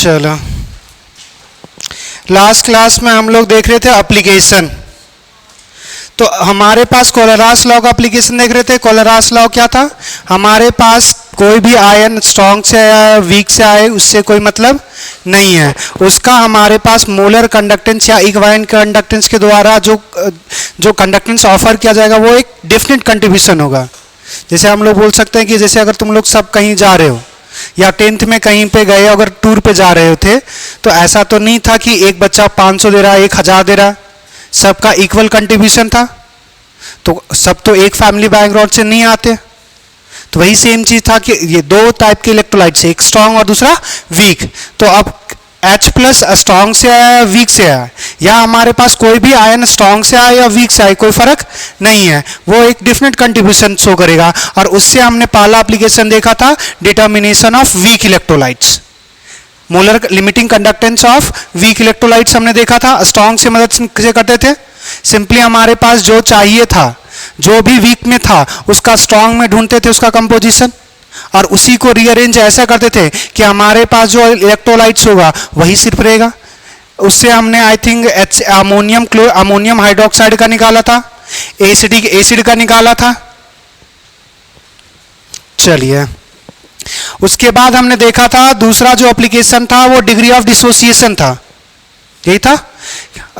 चलो, last class में हम लोग देख रहे थे एप्लीकेशन। तो हमारे पास कोलरास लॉ का एप्लीकेशन देख रहे थे। कोलरास लॉ क्या था? हमारे पास कोई भी आयन स्ट्रॉन्ग से आया वीक से आए उससे कोई मतलब नहीं है। उसका हमारे पास मोलर कंडक्टेंस या इक्विवेलेंट कंडक्टेंस के द्वारा जो कंडक्टेंस ऑफर किया जाएगा वो एक डेफिनेट कंट्रीब्यूशन होगा। जैसे हम लोग बोल सकते हैं कि जैसे अगर तुम लोग सब कहीं जा रहे हो या 10th में कहीं पे गए, अगर टूर पे जा रहे थे, तो ऐसा तो नहीं था कि एक बच्चा 500 दे रहा है, 1000 दे रहा है, सबका इक्वल कंट्रीब्यूशन था। तो सब तो एक फैमिली बैकग्राउंड से नहीं आते। तो वही सेम चीज था कि ये दो टाइप के इलेक्ट्रोलाइट्स, एक स्ट्रांग और दूसरा वीक। तो अब H प्लस स्ट्रांग से आया या वीक से आया, या हमारे पास कोई भी आयन स्ट्रांग से आया या वीक से आया, कोई फर्क नहीं है, वो एक डिफरेंट कंट्रीब्यूशन शो करेगा। और उससे हमने पहला एप्लीकेशन देखा था determination of weak electrolytes, molar limiting conductance of weak electrolytes हमने देखा था। स्ट्रांग से मदद से करते थे। सिंपली हमारे पास जो चाहिए था, जो भी वीक में था उसका स्ट्रांग में ढूंढते थे उसका कंपोजिशन, और उसी को रीअरेंज ऐसा करते थे कि हमारे पास जो इलेक्ट्रोलाइट्स होगा वही सिर्फ रहेगा। उससे हमने आई थिंक अमोनियम हाइड्रोक्साइड का निकाला था, एसिडिक एसिड का निकाला था। चलिए, उसके बाद हमने देखा था दूसरा जो एप्लीकेशन था वो डिग्री ऑफ डिसोसिएशन था। यही था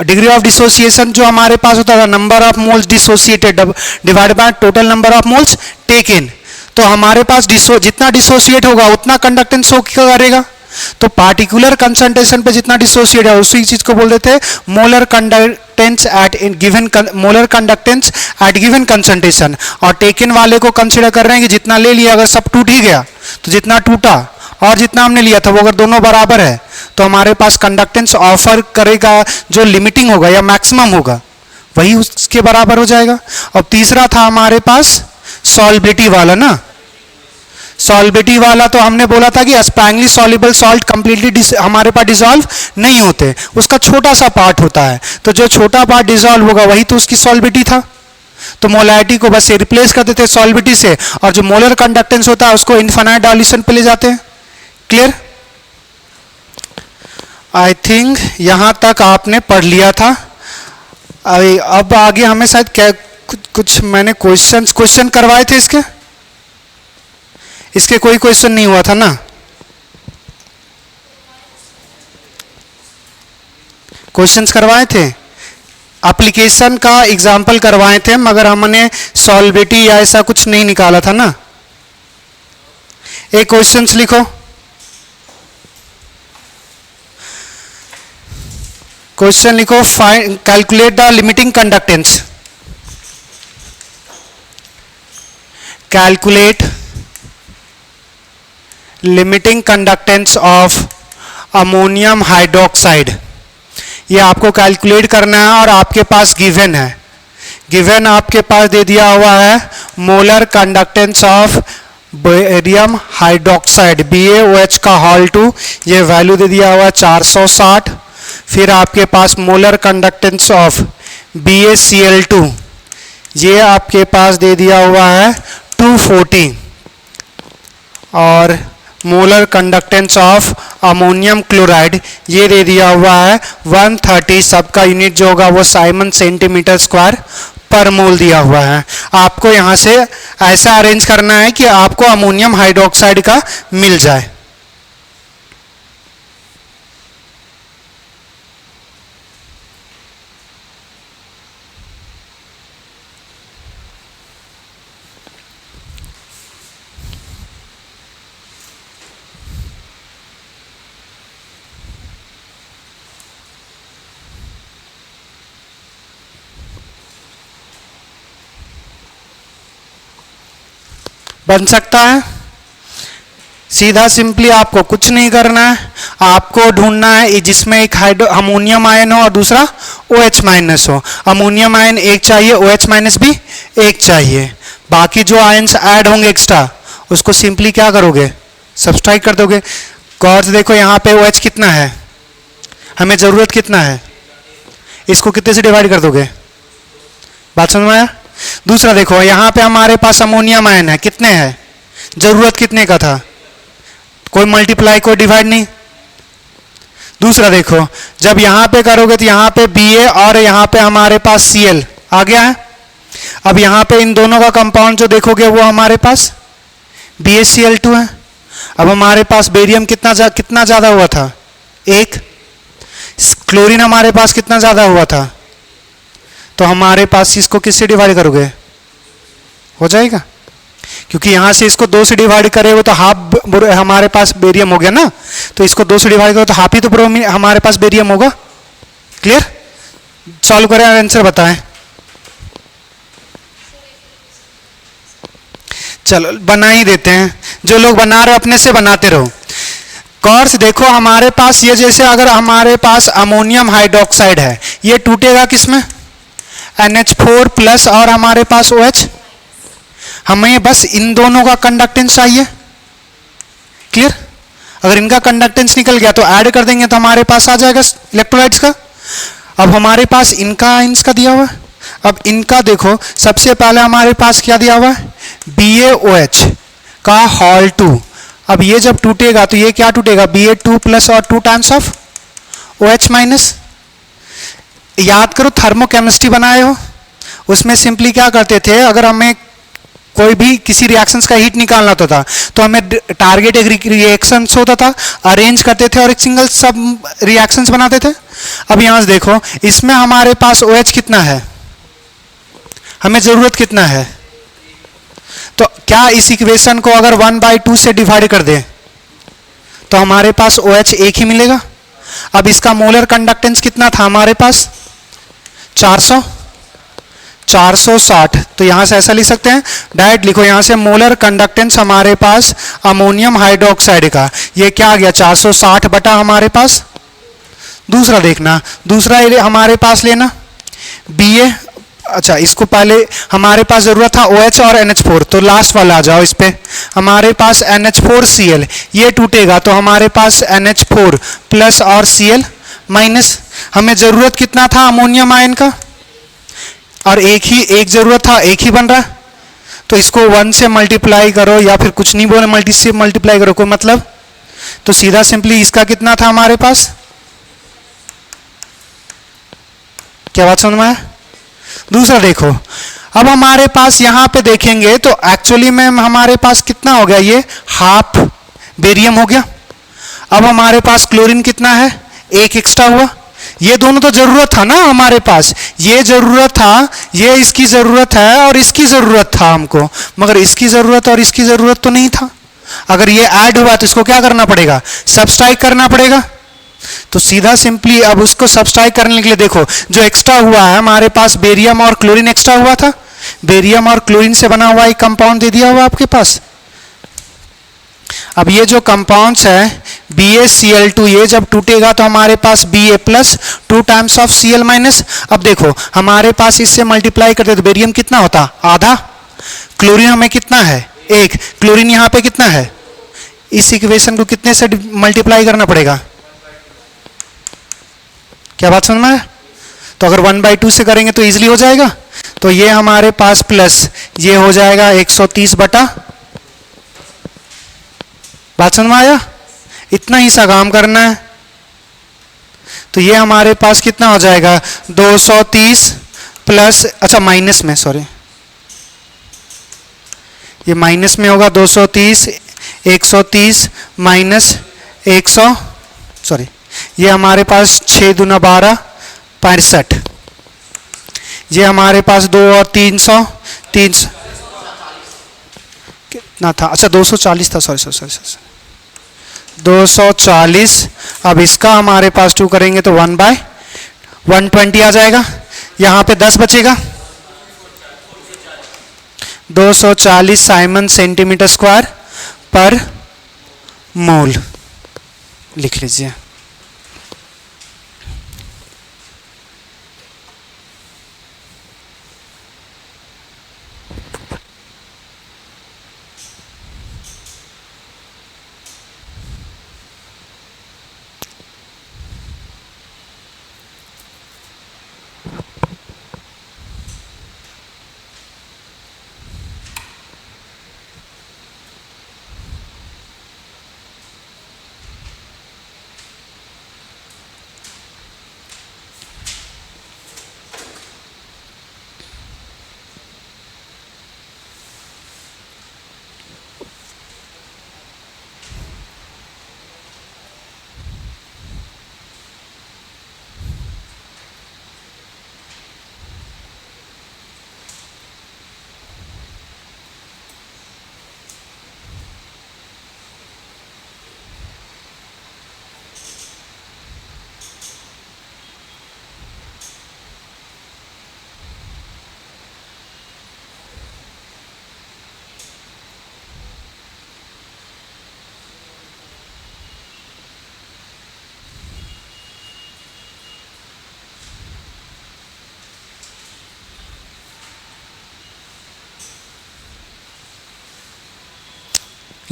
डिग्री ऑफ डिसोसिएशन, जो हमारे पास होता था number of moles dissociated divided by total number of moles taken. तो हमारे पास जितना डिसोसिएट होगा उतना कंडक्टेंस शो करेगा। तो पार्टिकुलर कंसंट्रेशन पे जितना डिसोसिएट है उसी चीज को बोल देते हैं molar conductance at given concentration. और टेकन वाले को कंसीडर कर रहे हैं कि जितना ले लिया, अगर सब टूट ही गया तो जितना टूटा और जितना हमने लिया था वो अगर दोनों बराबर है तो हमारे पास कंडक्टेंस ऑफर करेगा जो लिमिटिंग होगा या मैक्सिमम होगा वही उसके बराबर हो जाएगा। और तीसरा था हमारे पास सॉल्बिलिटी वाला ना। सॉल्बिलिटी वाला तो हमने बोला था कि स्पैंगली सॉल्युबल सॉल्ट कंप्लीटली हमारे पास डिसॉल्व नहीं होते, उसका छोटा सा पार्ट होता है। तो जो छोटा पार्ट डिसॉल्व होगा वही तो उसकी सॉल्बिलिटी था। तो मोलैरिटी को बस रिप्लेस कर देते सॉल्बिलिटी से, और जो मोलर कंडक्टेंस होता है उसको इनफाइनाइट डाइल्यूशन पे ले जाते हैं। क्लियर? आई थिंक यहां तक आपने पढ़ लिया था। अब आगे हमें शायद कुछ मैंने क्वेश्चन करवाए थे इसके कोई क्वेश्चन नहीं हुआ था ना? क्वेश्चंस करवाए थे, एप्लीकेशन का एग्जाम्पल करवाए थे, मगर हमने सॉल्बिलिटी या ऐसा कुछ नहीं निकाला था ना। एक क्वेश्चंस लिखो। क्वेश्चन लिखो, calculate the limiting conductance. Calculate limiting conductance of ammonium hydroxide. ये आपको कैलकुलेट करना है और आपके पास गिवन है। गिवन आपके पास दे दिया हुआ है molar conductance of barium hydroxide BaOH का होल 2, ये वैल्यू दे दिया हुआ है 460। फिर आपके पास मोलर कंडक्टेंस ऑफ BaCl2, ये आपके पास दे दिया हुआ है 240। और molar conductance of ammonium chloride ये दे दिया हुआ है 130। सबका यूनिट जो होगा वो साइमन सेंटीमीटर स्क्वायर पर मोल दिया हुआ है। आपको यहाँ से ऐसा अरेंज करना है कि आपको अमोनियम हाइड्रोक्साइड का मिल जाए। बन सकता है। सीधा सिंपली आपको कुछ नहीं करना है, आपको ढूंढना है जिसमें एक अमोनियम आयन हो और दूसरा OH माइनस हो। अमोनियम आयन एक चाहिए, OH माइनस भी एक चाहिए। बाकी जो आयन्स ऐड होंगे एक्स्ट्रा उसको सिंपली क्या करोगे, सब्सट्रैक्ट कर दोगे। गौर से देखो यहाँ पे OH कितना है, हमें जरूरत कितना है, इसको कितने से डिवाइड कर दोगे। बात समझ में आया? दूसरा देखो यहाँ पे हमारे पास अमोनियम आयन है, कितने हैं, जरूरत कितने का था, कोई मल्टीप्लाई कोई डिवाइड नहीं, दूसरा देखो, जब यहां पे करोगे तो यहां पे Ba और यहां पे हमारे पास Cl आ गया है। अब यहां पे इन दोनों का कंपाउंड जो देखोगे वो हमारे पास BaCl2 है। अब हमारे पास बेरियम कितना ज्यादा हुआ था, 1। क्लोरीन हमारे पास कितना ज्यादा हुआ था, तो हमारे पास इसको किससे डिवाइड करोगे, हो जाएगा, क्योंकि यहां से इसको 2 से डिवाइड करे वो तो हाफ हमारे पास बेरियम हो गया ना, तो इसको 2 से डिवाइड करो तो हाफ ही तो ब्रोमीन हमारे पास बेरियम होगा। क्लियर? सॉल्व करें और आंसर बताएं। चलो बना ही देते हैं, जो लोग बना रहे हो अपने से बनाते रहो। कोर्स देखो, हमारे पास ये जैसे अगर हमारे पास अमोनियम हाइड्रोक्साइड है, ये टूटेगा किसमें, NH4 प्लस और हमारे पास OH। हमें बस इन दोनों का कंडक्टेंस चाहिए। क्लियर? अगर इनका कंडक्टेंस निकल गया तो ऐड कर देंगे तो हमारे पास आ जाएगा इलेक्ट्रोलाइट्स का। अब हमारे पास इनका इनका दिया हुआ है। अब इनका देखो, सबसे पहले हमारे पास क्या दिया हुआ है, BaOH का होल 2। अब ये जब टूटेगा तो ये क्या टूटेगा, Ba2 प्लस और 2 टाइम्स ऑफ OH माइनस। याद करो थर्मोकेमिस्ट्री बनाए हो, उसमें सिंपली क्या करते थे, अगर हमें कोई भी किसी रिएक्शंस का हीट निकालना होता था तो हमें टारगेट एक रिएक्शंस होता था, अरेंज करते थे और एक सिंगल सब रिएक्शंस बनाते थे। अब यहां से देखो, इसमें हमारे पास OH कितना है, हमें जरूरत कितना है, तो क्या इस इक्वेशन को अगर 1/2 से डिवाइड कर दे तो हमारे पास OH एक ही मिलेगा। अब इसका मोलर कंडक्टेंस कितना था हमारे पास, 460। तो यहां से ऐसा लिख सकते हैं, डायरेक्ट लिखो, यहां से मोलर कंडक्टेंस हमारे पास अमोनियम हाइड्रोक्साइड का ये क्या आ गया, 460 बटा हमारे पास। दूसरा देखना, दूसरा हमारे पास लेना Ba। अच्छा, इसको पहले हमारे पास जरूरत था OH और NH4, तो लास्ट वाला आ जाओ इस पे। हमारे पास NH4Cl, ये टूटेगा तो हमारे पास NH4 प्लस और Cl माइनस। हमें जरूरत कितना था अमोनियम आयन का, और एक जरूरत था, एक ही बन रहा, तो इसको 1 से मल्टीप्लाई करो या फिर कुछ नहीं बोले, मल्टी से मल्टीप्लाई करो, कोई मतलब। तो सीधा सिंपली इसका कितना था हमारे पास, क्या बात समझ में आया? दूसरा देखो, अब हमारे पास यहां पे देखेंगे तो एक्चुअली में हमारे पास कितना हो गया, ये हाफ बेरियम हो गया। अब हमारे पास क्लोरीन कितना है, एक एक्स्ट्रा हुआ। ये दोनों तो जरूरत था ना हमारे पास, ये जरूरत था, ये इसकी जरूरत है और इसकी जरूरत था हमको, मगर इसकी जरूरत और इसकी जरूरत तो नहीं था। अगर ये ऐड हुआ तो इसको क्या करना पड़ेगा, सब्सट्रैक्ट करना पड़ेगा। तो सीधा सिंपली अब उसको सब्सट्रैक्ट करने के लिए देखो, जो एक्स्ट्रा हुआ है हमारे पास बेरियम और क्लोरीन एक्स्ट्रा हुआ था, बेरियम और क्लोरीन से बना हुआ एक कंपाउंड दे दिया हुआ आपके पास। अब ये जो कंपाउंड्स है BaCl2, ये जब टूटेगा तो हमारे पास Ba plus 2 times of Cl minus. अब देखो हमारे पास इससे मल्टीप्लाई करते तो बेरियम कितना होता, आधा। क्लोरीन हमें कितना है, 1। क्लोरीन यहाँ पे कितना है, इस इक्वेशन को कितने से मल्टीप्लाई करना पड़ेगा, क्या बात समझ में है? तो अगर 1/2 से करेंगे तो इजीली हो जाएगा। तो ये हमारे पास प्लस ये हो जाएगा 130 बटा, बात समझ में आया? इतना ही सा काम करना है। तो ये हमारे पास कितना हो जाएगा, 230 प्लस, अच्छा माइनस में, सॉरी ये माइनस में होगा, 230 130 माइनस 100, सॉरी ये हमारे पास 6 दूना 12 65, ये हमारे पास 2 और 300 कितना था, अच्छा 240 था, सॉरी 240। अब इसका हमारे पास 2 करेंगे तो 1/120 आ जाएगा, यहाँ पे 10 बचेगा, 240 साइमन सेंटीमीटर स्क्वायर पर मोल लिख लीजिए।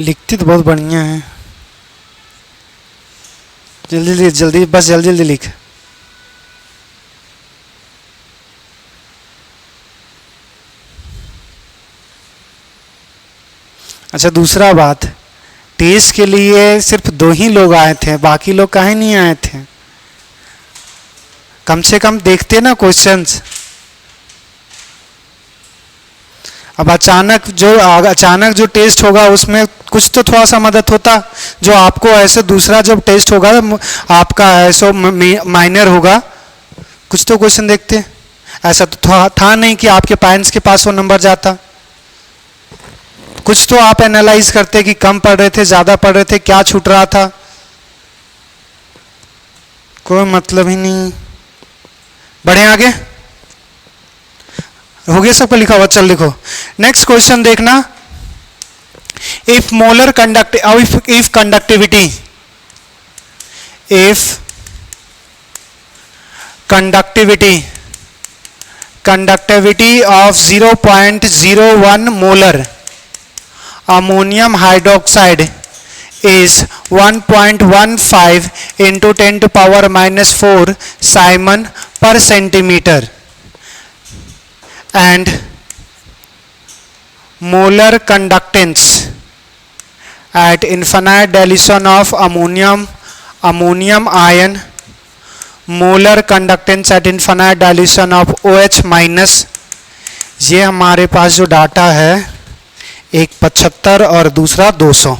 लिखती तो बहुत बढ़िया है, जल्दी जल्दी जल्दी, बस जल्दी जल्दी लिख। अच्छा दूसरा बात, टेस्ट के लिए सिर्फ 2 ही लोग आए थे, बाकी लोग काहे नहीं आए थे? कम से कम देखते ना क्वेश्चंस। अब अचानक जो टेस्ट होगा उसमें कुछ तो थोड़ा सा मदद होता, जो आपको ऐसे दूसरा जब टेस्ट होगा आपका ऐसा माइनर होगा, कुछ तो क्वेश्चन देखते। ऐसा तो था नहीं कि आपके पेरेंट्स के पास वो नंबर जाता, कुछ तो आप एनालाइज करते कि कम पढ़ रहे थे, ज्यादा पढ़ रहे थे, क्या छूट रहा था। कोई मतलब ही नहीं। बढ़े आगे, हो गया सबको लिखा हुआ? चल देखो नेक्स्ट क्वेश्चन देखना। If molar if conductivity of 0.01 molar ammonium hydroxide is 1.15 into 10 to power minus 4 Simon per centimeter, and molar conductance at infinite dilution of ammonium ion, molar conductance at infinite dilution of OH minus। ये हमारे पास जो data है, एक 75 और दूसरा 200,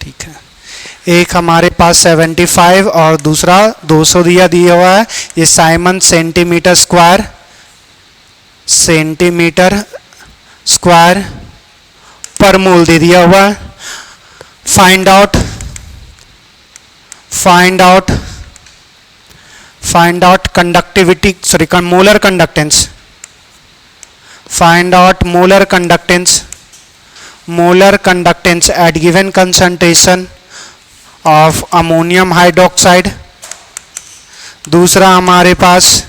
ठीक है। एक हमारे पास 75 और दूसरा 200 दिया हुआ है। ये साइमन सेंटीमीटर स्क्वायर पर मोल दे दिया हुआ है। Find out conductivity, sorry molar conductance. Find out molar conductance at given concentration of ammonium hydroxide. दूसरा हमारे पास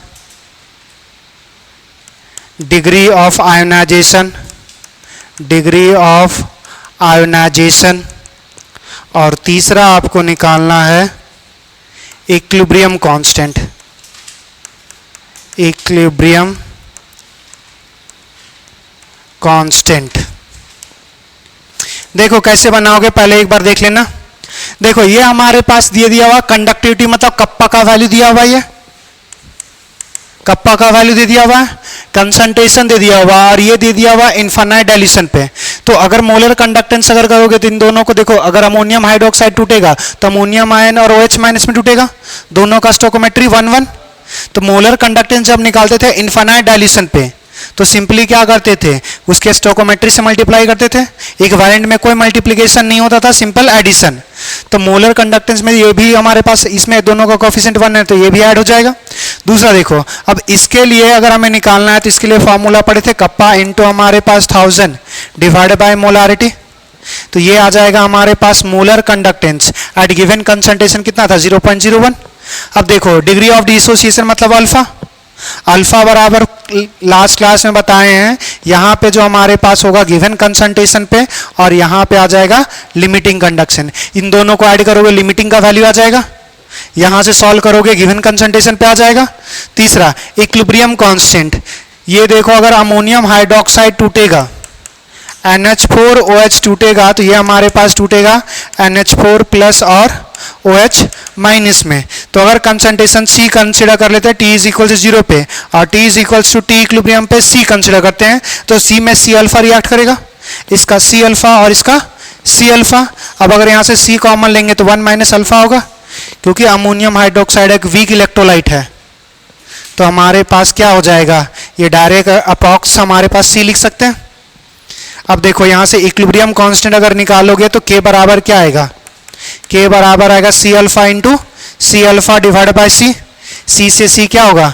डिग्री ऑफ आयोनाइजेशन, और तीसरा आपको निकालना है इक्विलिब्रियम कांस्टेंट। देखो कैसे बनाओगे, पहले एक बार देख लेना। देखो ये हमारे पास दिया हुआ कंडक्टिविटी, मतलब कप्पा का वैल्यू दिया हुआ है, कप्पा का वैल्यू दे दिया हुआ है, कंसंट्रेशन दे दिया हुआ, और ये दे दिया हुआ इनफाइनाइट डाइल्यूशन पे। तो अगर मोलर कंडक्टेंस अगर करोगे तो इन दोनों को देखो, अगर अमोनियम हाइड्रोक्साइड टूटेगा तो अमोनियम आयन और OH माइनस में टूटेगा, दोनों का स्टोइकोमेट्री 1:1। तो मोलर कंडक्टेंस जब निकालते थे इनफाइनाइट डाइल्यूशन पे तो सिंपली क्या करते थे, उसके स्टोइकोमेट्री से मल्टीप्लाई करते थे। इक्विवेलेंट में कोई मल्टीप्लिकेशन नहीं होता था, सिंपल एडिशन। तो मोलर कंडक्टेंस में ये भी हमारे पास, इसमें दोनों का कोफिशिएंट 1 है तो ये भी ऐड हो जाएगा। दूसरा देखो, अब इसके लिए अगर हमें निकालना है तो इसके लिए फॉर्मूला पढ़े थे, कप्पा इंटू हमारे पास 1000 डिवाइडेड बाय मोलारिटी। तो ये आ जाएगा हमारे पास molar conductance at given concentration कितना था, 0.01। अब देखो डिग्री ऑफ डिसोसिएशन मतलब अल्फा बराबर लास्ट क्लास में बताए हैं, यहाँ पे जो हमारे पास होगा गिवन कंसंट्रेशन पे, और यहाँ पे आ जाएगा लिमिटिंग कंडक्शन। इन दोनों को ऐड करोगे लिमिटिंग का वैल्यू आ जाएगा, यहाँ से सॉल्व करोगे गिवन कंसंट्रेशन पे आ जाएगा। तीसरा इक्विलिब्रियम कांस्टेंट, ये देखो अगर अमोनियम हाइड्रोक्साइड टूटेगा, NH4OH टूटेगा, तो ये हमारे पास टूटेगा NH4 प्लस और OH माइनस में। तो अगर कंसंट्रेशन C कंसिडर कर लेते हैं T इज इक्वल टू 0 पे, और T is equal to T equilibrium पे C कंसिडर करते हैं, तो C में C अल्फा रिएक्ट करेगा, इसका C अल्फा और इसका C अल्फा। अब अगर यहाँ से C कॉमन लेंगे तो 1 माइनस अल्फा होगा, क्योंकि अमोनियम हाइड्रोक्साइड एक वीक इलेक्ट्रोलाइट है। तो हमारे पास क्या हो जाएगा, ये डायरेक्ट अप्रॉक्स हमारे पास C लिख सकते हैं। अब देखो यहाँ से इक्विलिब्रियम कांस्टेंट अगर निकालोगे तो K बराबर क्या आएगा, K बराबर आएगा C alpha into C alpha divide by C। C से C क्या होगा,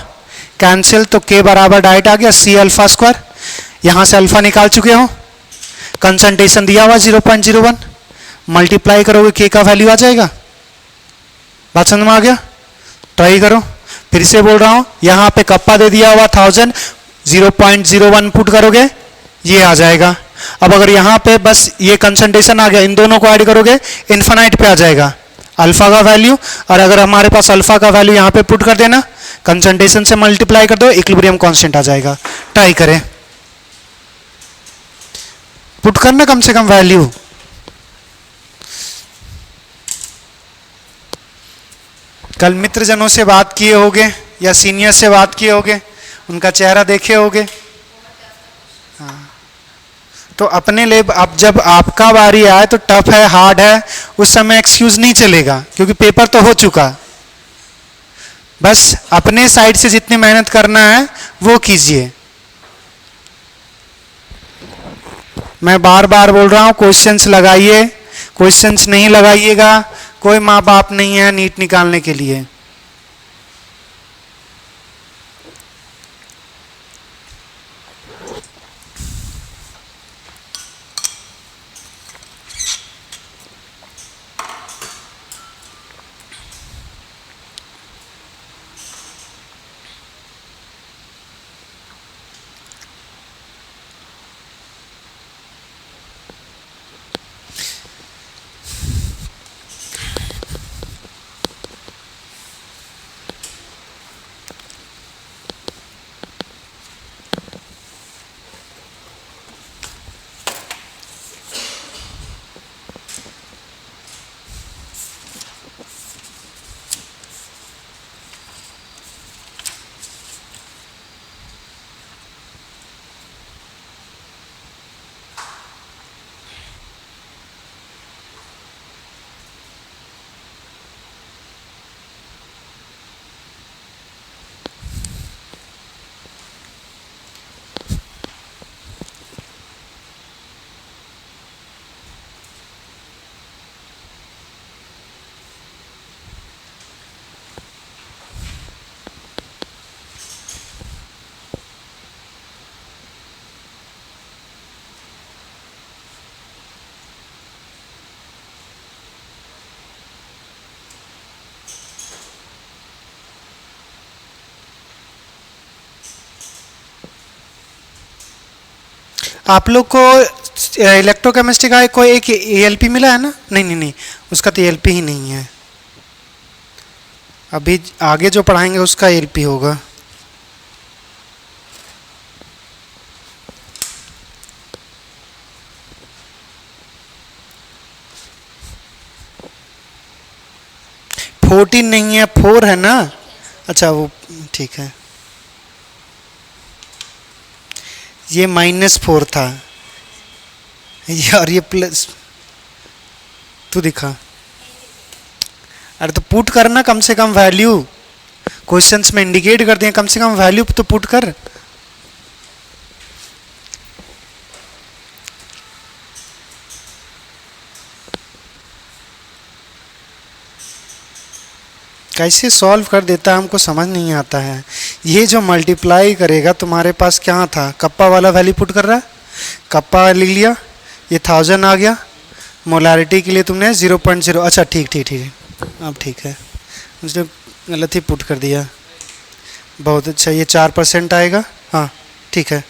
कैंसिल, तो K बराबर डायरेक्ट आ गया C अल्फा स्क्वायर। यहाँ से अल्फा निकाल चुके हो, कंसंट्रेशन दिया हुआ 0.01, मल्टीप्लाई करोगे K का वैल्यू आ जाएगा। बात समझ में आ गया? ट्राई करो, फिर से बोल रहा हूँ, यहाँ पे कप्पा दे दिया हुआ 1000, 0.01 पुट करोगे, ये आ जाएगा। अब अगर यहाँ पे बस ये कंसंट्रेशन आ गया, इन दोनों को ऐड करोगे इन्फिनाइट पे आ जाएगा अल्फा का वैल्यू। और अगर हमारे पास अल्फा का वैल्यू यहाँ पे पुट कर देना, कंसंट्रेशन से मल्टीप्लाई कर दो, इक्विलिब्रियम कांस्टेंट आ जाएगा। ट्राई करें, पुट करना कम से कम वैल्यू। कल मित्रजनों से बात किए होगे या सीनियर से बात किए होगे, उनका चेहरा देखे होगे। हाँ, तो अपने लिए अब जब आपका बारी आए तो टफ है, हार्ड है, उस समय एक्सक्यूज नहीं चलेगा, क्योंकि पेपर तो हो चुका। बस अपने साइड से जितनी मेहनत करना है वो कीजिए। मैं बार बार बोल रहा हूं, क्वेश्चंस लगाइए, क्वेश्चंस नहीं लगाइएगा कोई माँ बाप नहीं है नीट निकालने के लिए। आप लोग को इलेक्ट्रोकेमिस्ट्री का कोई एक एएलपी मिला है ना? नहीं नहीं नहीं, उसका तो एएलपी ही नहीं है। अभी आगे जो पढ़ाएंगे उसका एएलपी होगा। फोर्टीन नहीं है, 4 है ना? अच्छा वो ठीक है, ये -4 था यार, ये प्लस तू दिखा। अरे तो पुट करना कम से कम वैल्यू, क्वेश्चंस में इंडिकेट कर दिए, कम से कम वैल्यू तो पुट कर। कैसे सॉल्व कर देता है हमको समझ नहीं आता है। ये जो मल्टीप्लाई करेगा तुम्हारे पास क्या था, कप्पा वाला वैल्यू पुट कर रहा है, कप्पा ले लिया, ये 1000 आ गया, मोलारिटी के लिए तुमने 0.0, अच्छा ठीक ठीक ठीक, अब ठीक है, मुझे गलत ही पुट कर दिया, बहुत अच्छा। ये 4% आएगा, हाँ ठीक है।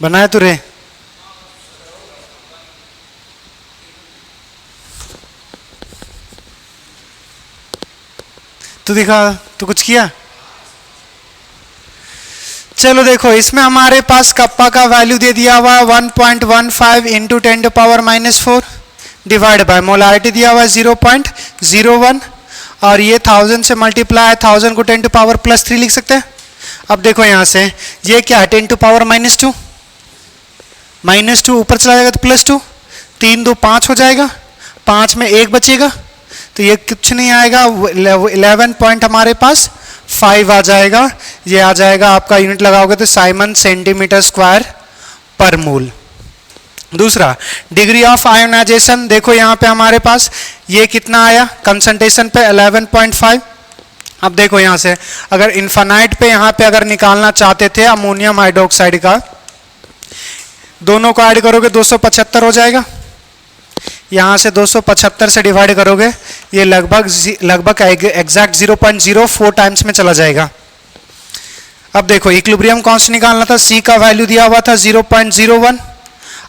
बनाया तू रे? तू दिखा, तू कुछ किया? चलो देखो, इसमें हमारे पास कप्पा का वैल्यू दे दिया हुआ 1.15 इंटू 10⁻⁴ डिवाइड बाय मोलारिटी दिया हुआ 0.01, और ये 1000 से मल्टीप्लाई, 1000 को 10⁻+3 लिख सकते हैं। अब देखो यहाँ से ये क्या है, 10⁻⁻2, -2 ऊपर चला जाएगा तो +2, 3 2 5 हो जाएगा, 5 में 1 बचेगा, तो ये कुछ नहीं आएगा, 11 पॉइंट हमारे पास 5 आ जाएगा। ये आ जाएगा आपका, यूनिट लगाओगे तो साइमन सेंटीमीटर² पर मोल। दूसरा, डिग्री ऑफ आयोनाइजेशन, देखो यहाँ पे हमारे पास ये कितना आया, कंसंट्रेशन पे 11.5, अब देखो यहां से अगर इन्फानाइट पे यहां पे अगर निकालना चाहते थे अमोनियम हाइड्रोक्साइड का, दोनों को ऐड करोगे 275 हो जाएगा। यहां से 275 से डिवाइड करोगे, ये लगभग एग्जैक्ट 0.04 टाइम्स में चला जाएगा। अब देखो इक्विलिब्रियम कांस्टेंट निकालना था, सी का वैल्यू दिया हुआ था 0.01,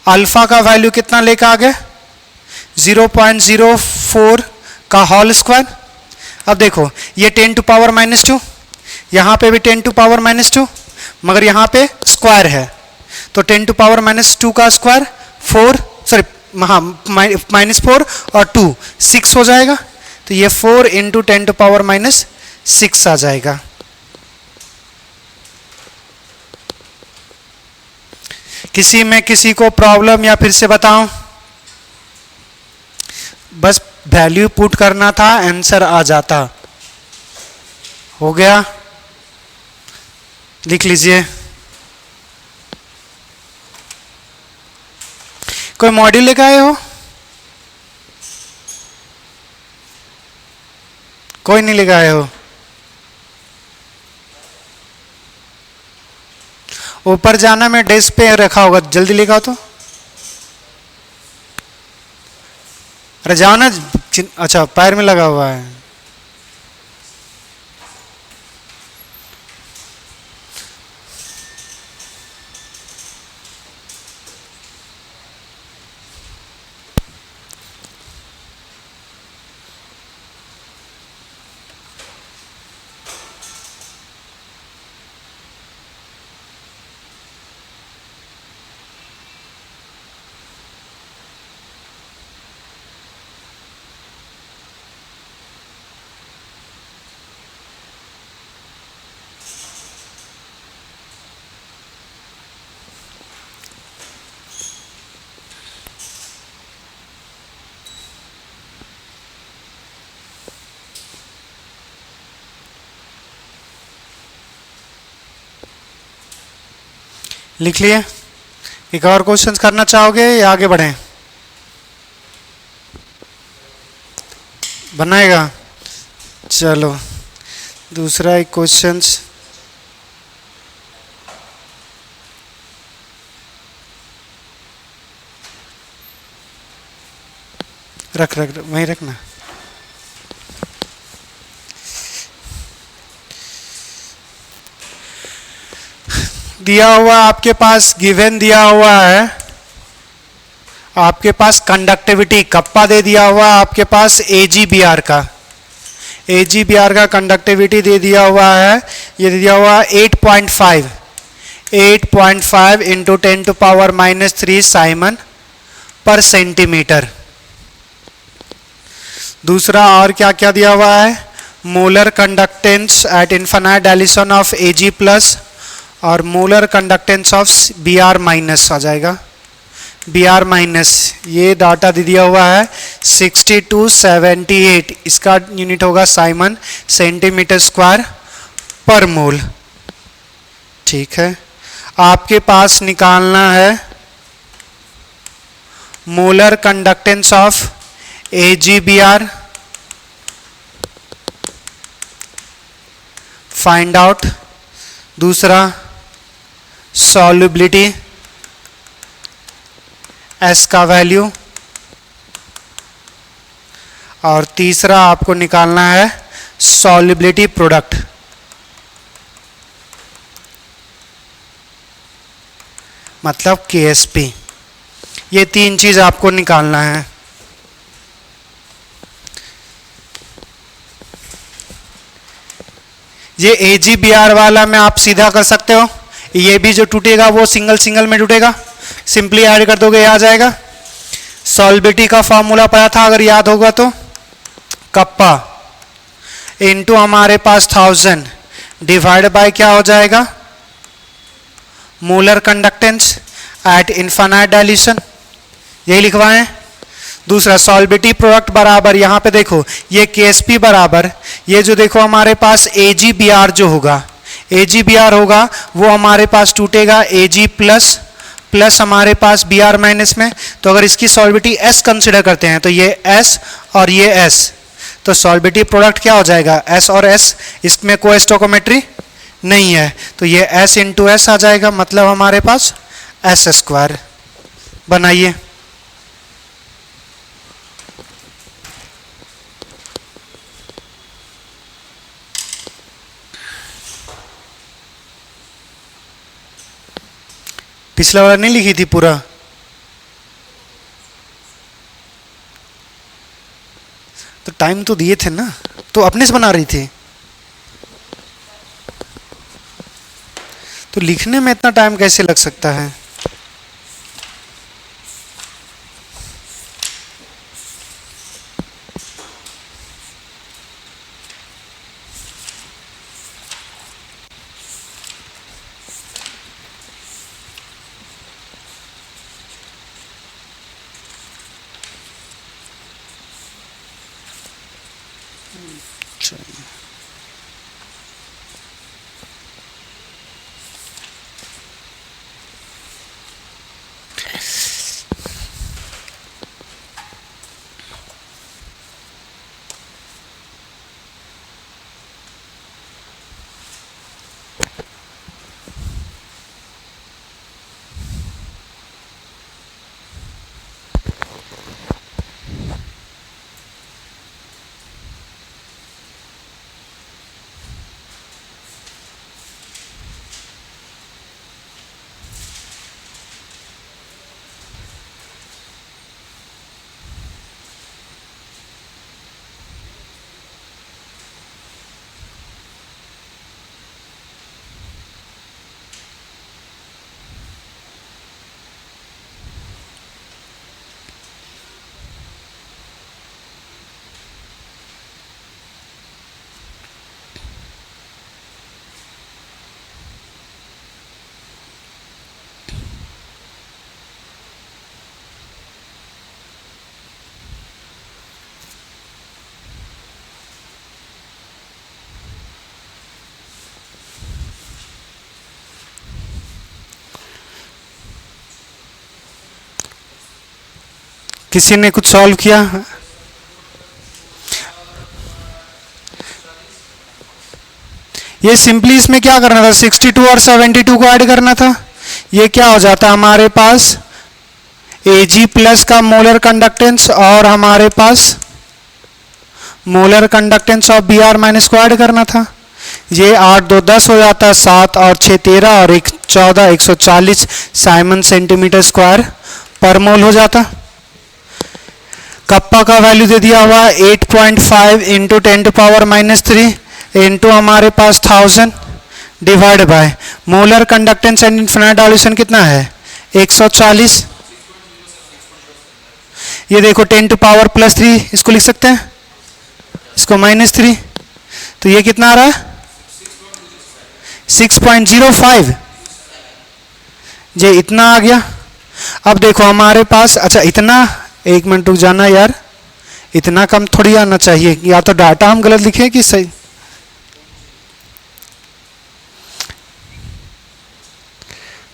अल्फा का वैल्यू कितना लेकर आ गए 0.04 का होल स्क्वायर। अब देखो ये 10 टू पावर -2, यहां पे भी 10 टू पावर -2, मगर यहां पे स्क्वायर है तो 10 टू पावर -2 का स्क्वायर 4 -4 और 2 6 हो जाएगा। तो ये 4 इंटू 10 टू पावर -6 आ जाएगा। किसी में किसी को प्रॉब्लम या फिर से बताऊं? बस वैल्यू पुट करना था, आंसर आ जाता। हो गया, लिख लीजिए। कोई मॉड्यूल लेकर आए हो? कोई नहीं लेकर आए हो? ऊपर जाना, मैं डेस्क पे रखा होगा, जल्दी लेकर आओ तो। अरे जाओ ना। अच्छा पैर में लगा हुआ है। लिख लिए? एक और क्वेश्चन करना चाहोगे या आगे बढ़ें? बनाएगा? चलो दूसरा एक क्वेश्चन रख वहीं रखना। दिया हुआ आपके पास गिवन दिया हुआ है, आपके पास कंडक्टिविटी कप्पा दे दिया हुआ आपके पास AgBr का, AgBr का कंडक्टिविटी दे दिया हुआ है, ये दे दिया हुआ 8.5 इंटू 10 टू पावर -3 साइमन पर सेंटीमीटर। दूसरा और क्या क्या दिया हुआ है, molar conductance at infinite dilution of Ag plus और molar conductance of Br minus आ जाएगा, Br माइनस। ये डाटा दे दिया हुआ है 60 to 78, इसका यूनिट होगा साइमन सेंटीमीटर स्क्वायर पर मोल। ठीक है, आपके पास निकालना है molar conductance of AgBr, find out. दूसरा सॉल्युबिलिटी S का वैल्यू, और तीसरा आपको निकालना है सॉल्युबिलिटी प्रोडक्ट। मतलब KSP। ये तीन चीज आपको निकालना है। ये AgBr वाला में आप सीधा कर सकते हो, ये भी जो टूटेगा वो सिंगल में टूटेगा, सिंपली ऐड कर दोगे, आ जाएगा। सॉल्युबिलिटी का फॉर्मूला पता था अगर याद होगा तो, कप्पा इनटू हमारे पास 1000 डिवाइड बाय क्या हो जाएगा, molar conductance at infinite dilution, यही लिखवाएं। दूसरा सॉल्युबिलिटी प्रोडक्ट बराबर, यहां पे देखो ये KSP बराबर, ये जो देखो हमारे पास AgBr जो होगा, AgBr होगा वो हमारे पास टूटेगा Ag प्लस हमारे पास Br माइनस में। तो अगर इसकी सॉल्युबिलिटी S कंसिडर करते हैं तो ये S और ये S, तो सॉल्बिटी प्रोडक्ट क्या हो जाएगा, S और S, इसमें कोई स्टोकोमेट्री नहीं है, तो ये S इंटू एस आ जाएगा, मतलब हमारे पास S स्क्वायर। बनाइए। पिछला वाला नहीं लिखी थी पूरा? तो टाइम तो दिए थे ना, तो अपने से बना रही थी, तो लिखने में इतना टाइम कैसे लग सकता है? किसी ने कुछ सॉल्व किया? ये सिंपली इसमें क्या करना था, 62 और 72 को ऐड करना था। ये क्या हो जाता हमारे पास Ag प्लस का मोलर कंडक्टेंस और हमारे पास molar conductance of Br minus को ऐड करना था। ये 8 2 10 हो जाता है, 7 और 6 13 और 1 14, 140 साइमन सेंटीमीटर स्क्वायर पर मोल हो जाता। कप्पा का वैल्यू दे दिया हुआ 8.5 इंटू 10⁻³ इंटू हमारे पास 1000 divide by molar conductance and infinite dilution कितना है 140। ये देखो 10⁻+3, इसको लिख सकते हैं, इसको -3, तो ये कितना आ रहा है 6.05। ये इतना आ गया। अब देखो हमारे पास, अच्छा इतना, एक मिनट रुक जाना यार, इतना कम थोड़ी आना चाहिए, या तो डाटा हम गलत लिखे कि सही।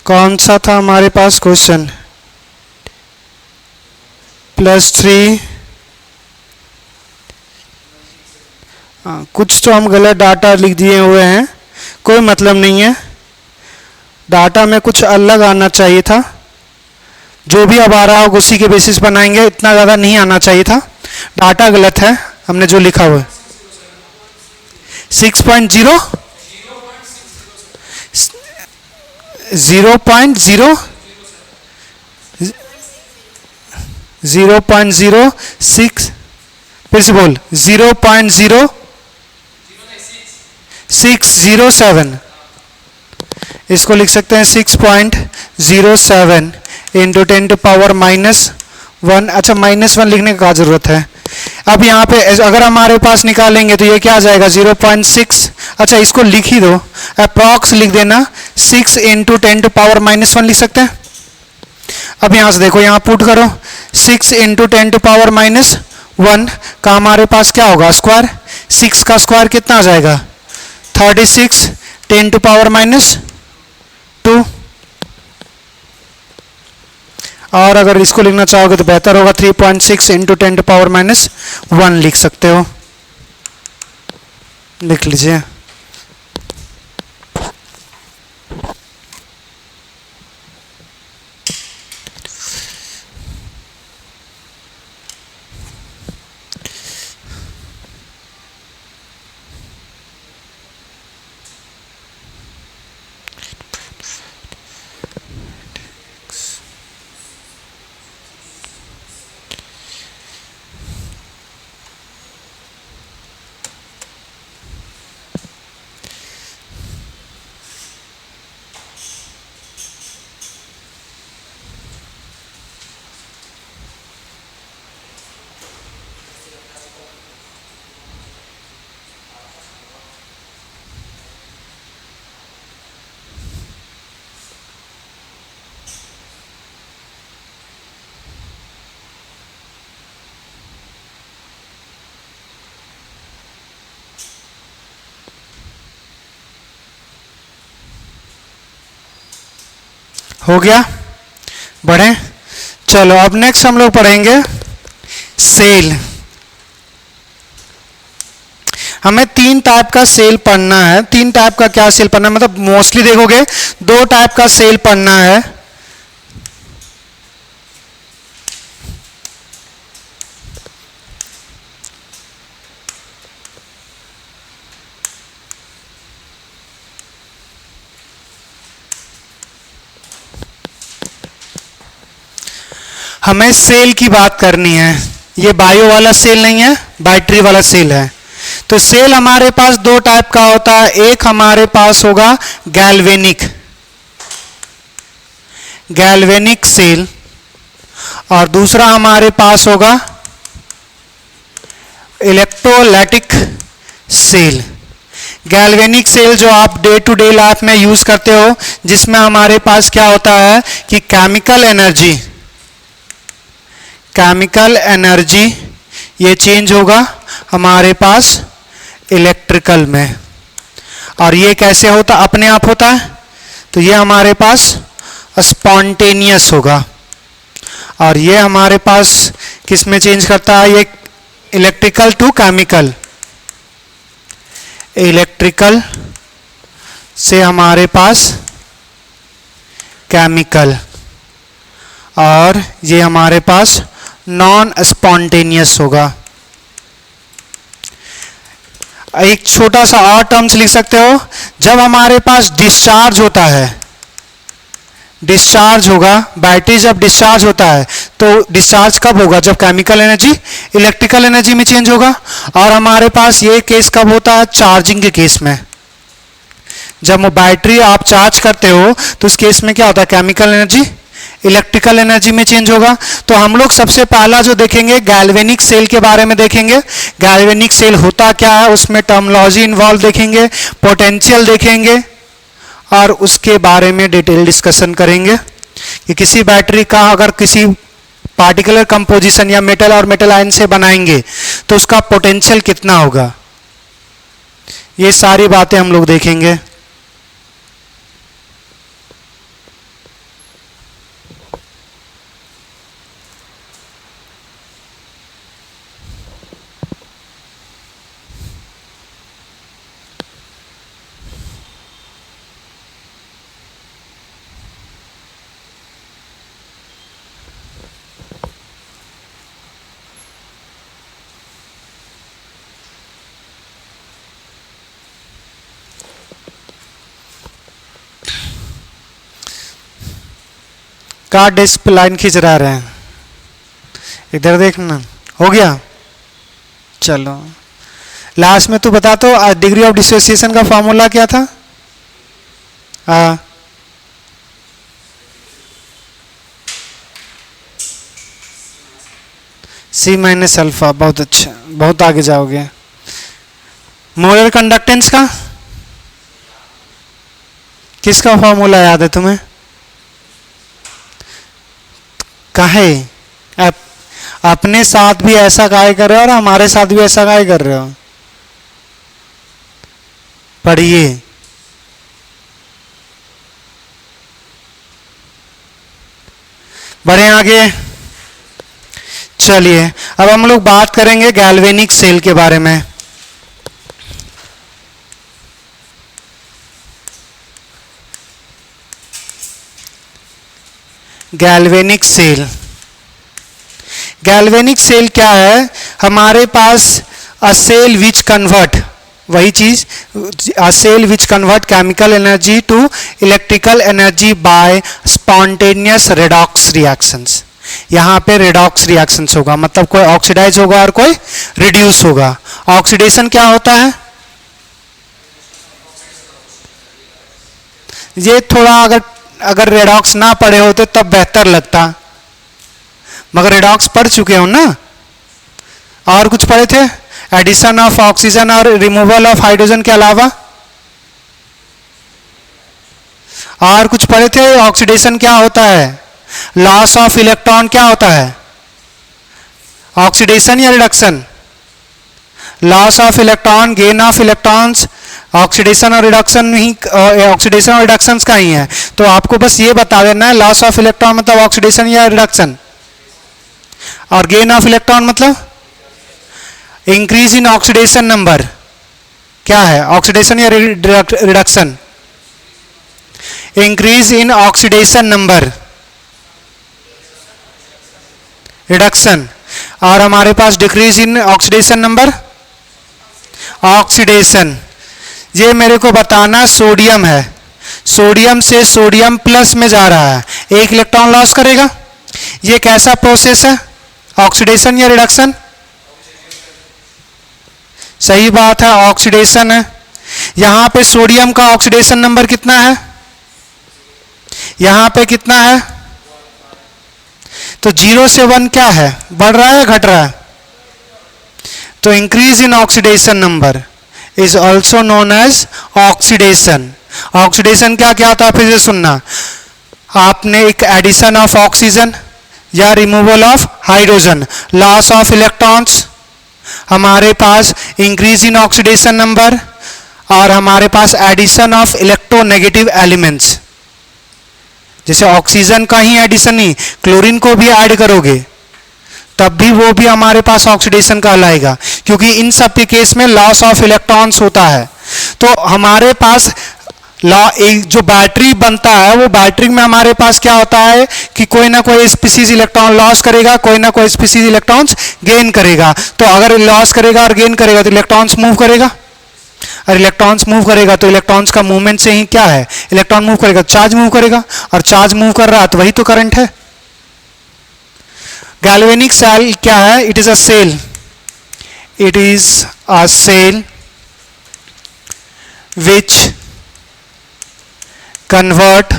कौन सा था हमारे पास क्वेश्चन, +3, कुछ तो हम गलत डाटा लिख दिए हुए हैं, कोई मतलब नहीं है, डाटा में कुछ अलग आना चाहिए था। जो भी अब आ रहा होगा उसी के बेसिस बनाएंगे, इतना ज़्यादा नहीं आना चाहिए था, डाटा गलत है हमने जो लिखा हुआ है। 6.0 0.06, फिर से बोल 0.0607, इसको लिख सकते हैं 6.07 इंटू 10⁻⁻1। अच्छा -1 लिखने का जरूरत है। अब यहाँ पे अगर हमारे पास निकालेंगे तो ये क्या आ जाएगा 0.6। अच्छा इसको लिख ही दो, अप्रॉक्स लिख देना, 6 इंटू 10⁻⁻1 लिख सकते हैं। अब यहाँ से देखो, यहाँ पुट करो 6 इंटू 10⁻⁻1 का हमारे पास क्या होगा स्क्वायर, 6 का स्क्वायर कितना आ जाएगा 36 10⁻²। और अगर इसको लिखना चाहोगे तो बेहतर होगा 3.6 इंटू 10⁻⁻1 लिख सकते हो। लिख लीजिए। हो गया, बढ़े। चलो अब नेक्स्ट हम लोग पढ़ेंगे सेल। हमें तीन टाइप का सेल पढ़ना है। तीन टाइप का क्या सेल पढ़ना है, मतलब मोस्टली देखोगे दो टाइप का सेल पढ़ना है। हमें सेल की बात करनी है। ये बायो वाला सेल नहीं है, बैटरी वाला सेल है। तो सेल हमारे पास दो टाइप का होता है। एक हमारे पास होगा गैल्वेनिक सेल, और दूसरा हमारे पास होगा इलेक्ट्रोलाइटिक सेल। गैल्वेनिक सेल जो आप डे टू डे लाइफ में यूज करते हो, जिसमें हमारे पास क्या होता है कि केमिकल एनर्जी ये चेंज होगा हमारे पास इलेक्ट्रिकल में। और ये कैसे होता, अपने आप होता है, तो ये हमारे पास स्पॉन्टेनियस होगा। और ये हमारे पास किस में चेंज करता है, ये इलेक्ट्रिकल टू केमिकल, इलेक्ट्रिकल से हमारे पास केमिकल, और ये हमारे पास नॉन स्पॉन्टेनियस होगा। एक छोटा सा और टर्म्स लिख सकते हो, जब हमारे पास डिस्चार्ज होता है, डिस्चार्ज होगा, बैटरी जब डिस्चार्ज होता है तो डिस्चार्ज कब होगा, जब केमिकल एनर्जी इलेक्ट्रिकल एनर्जी में चेंज होगा। और हमारे पास ये केस कब होता है, चार्जिंग के केस में। जब बैटरी आप चार्ज करते हो तो उस केस में क्या होता है, केमिकल एनर्जी इलेक्ट्रिकल एनर्जी में चेंज होगा। तो हम लोग सबसे पहला जो देखेंगे गैल्वेनिक सेल के बारे में देखेंगे। गैल्वेनिक सेल होता क्या है, उसमें टर्मिनोलॉजी इन्वॉल्व देखेंगे, पोटेंशियल देखेंगे, और उसके बारे में डिटेल डिस्कशन करेंगे कि किसी बैटरी का अगर किसी पार्टिकुलर कंपोजिशन या मेटल और मेटल आयन से बनाएंगे तो उसका पोटेंशियल कितना होगा। ये सारी बातें हम लोग देखेंगे। का डिस्क पे लाइन खींच रहे हैं, इधर देखना। हो गया, चलो लास्ट में तू बता तो डिग्री ऑफ डिसोसिएशन का फॉर्मूला क्या था। C minus alpha. बहुत अच्छा, बहुत आगे जाओगे। मोलर कंडक्टेंस का किसका फॉर्मूला याद है तुम्हें, काहे अपने साथ भी ऐसा काहे कर रहे हो और हमारे साथ भी ऐसा काहे कर रहे हो, पढ़िए। बढ़े आगे, चलिए अब हम लोग बात करेंगे गैल्वेनिक सेल के बारे में। Galvanic cell. गैल्वेनिक सेल क्या है? हमारे पास अ सेल विच कन्वर्ट, वही चीज, a cell which convert chemical energy to electrical energy by spontaneous redox reactions. यहाँ पे रेडॉक्स रिएक्शंस होगा, मतलब कोई ऑक्सीडाइज होगा और कोई रिड्यूस होगा। ऑक्सीडेशन क्या होता है? ये थोड़ा अगर रेडॉक्स ना पढ़े होते तब बेहतर लगता, मगर रेडॉक्स पढ़ चुके हो ना। और कुछ पढ़े थे? एडिशन ऑफ ऑक्सीजन और रिमूवल ऑफ हाइड्रोजन के अलावा और कुछ पढ़े थे? ऑक्सीडेशन क्या होता है? लॉस ऑफ इलेक्ट्रॉन क्या होता है? ऑक्सीडेशन या reduction? Loss of electron, gain of electrons, oxidation और रिडक्शन ही, ऑक्सीडेशन और रिडक्शन का ही है। तो आपको बस ये बता देना है लॉस ऑफ इलेक्ट्रॉन मतलब ऑक्सीडेशन या रिडक्शन, और गेन ऑफ इलेक्ट्रॉन मतलब इंक्रीज इन ऑक्सीडेशन नंबर। क्या है? ऑक्सीडेशन या reduction? Increase in oxidation number, reduction. और हमारे पास decrease in oxidation number, oxidation. ये मेरे को बताना सोडियम है, सोडियम से सोडियम प्लस में जा रहा है, एक इलेक्ट्रॉन लॉस करेगा। ये कैसा प्रोसेस है? ऑक्सीडेशन या रिडक्शन? सही बात है, ऑक्सीडेशन है। यहां पे सोडियम का ऑक्सीडेशन नंबर कितना है? यहां पे कितना है? तो 0 से 1 क्या है? बढ़ रहा है घट रहा है? तो increase in oxidation number is also known as oxidation. Oxidation क्या क्या होता है फिर से सुनना। आपने एक एडिशन ऑफ ऑक्सीजन या removal of hydrogen, loss of electrons, हमारे पास इंक्रीज इन ऑक्सीडेशन नंबर, और हमारे पास एडिशन ऑफ इलेक्ट्रोनेगेटिव एलिमेंट्स। जैसे ऑक्सीजन का ही एडिशन नहीं, क्लोरीन को भी ऐड करोगे तब भी वो भी हमारे पास ऑक्सीडेशन कहलाएगा, क्योंकि इन सब के केस में लॉस ऑफ इलेक्ट्रॉन्स होता है। तो हमारे पास एक जो बैटरी बनता है, वो बैटरी में हमारे पास क्या होता है कि कोई ना कोई स्पीसीज इलेक्ट्रॉन लॉस करेगा, कोई ना कोई स्पीसीज इलेक्ट्रॉन्स गेन करेगा। तो अगर लॉस करेगा और गेन करेगा तो इलेक्ट्रॉन्स मूव करेगा, और इलेक्ट्रॉन्स मूव करेगा तो इलेक्ट्रॉन्स का मूवमेंट से ही क्या है? इलेक्ट्रॉन मूव करेगा, चार्ज मूव करेगा, और चार्ज मूव कर रहा है तो वही तो करंट है। गैल्वेनिक सेल क्या है? It is a cell, it is a cell which convert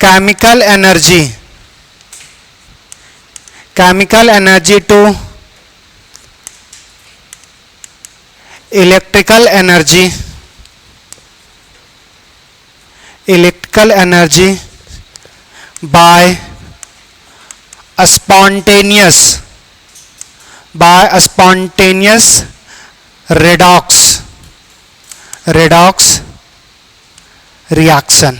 chemical energy to electrical energy by a spontaneous redox reaction।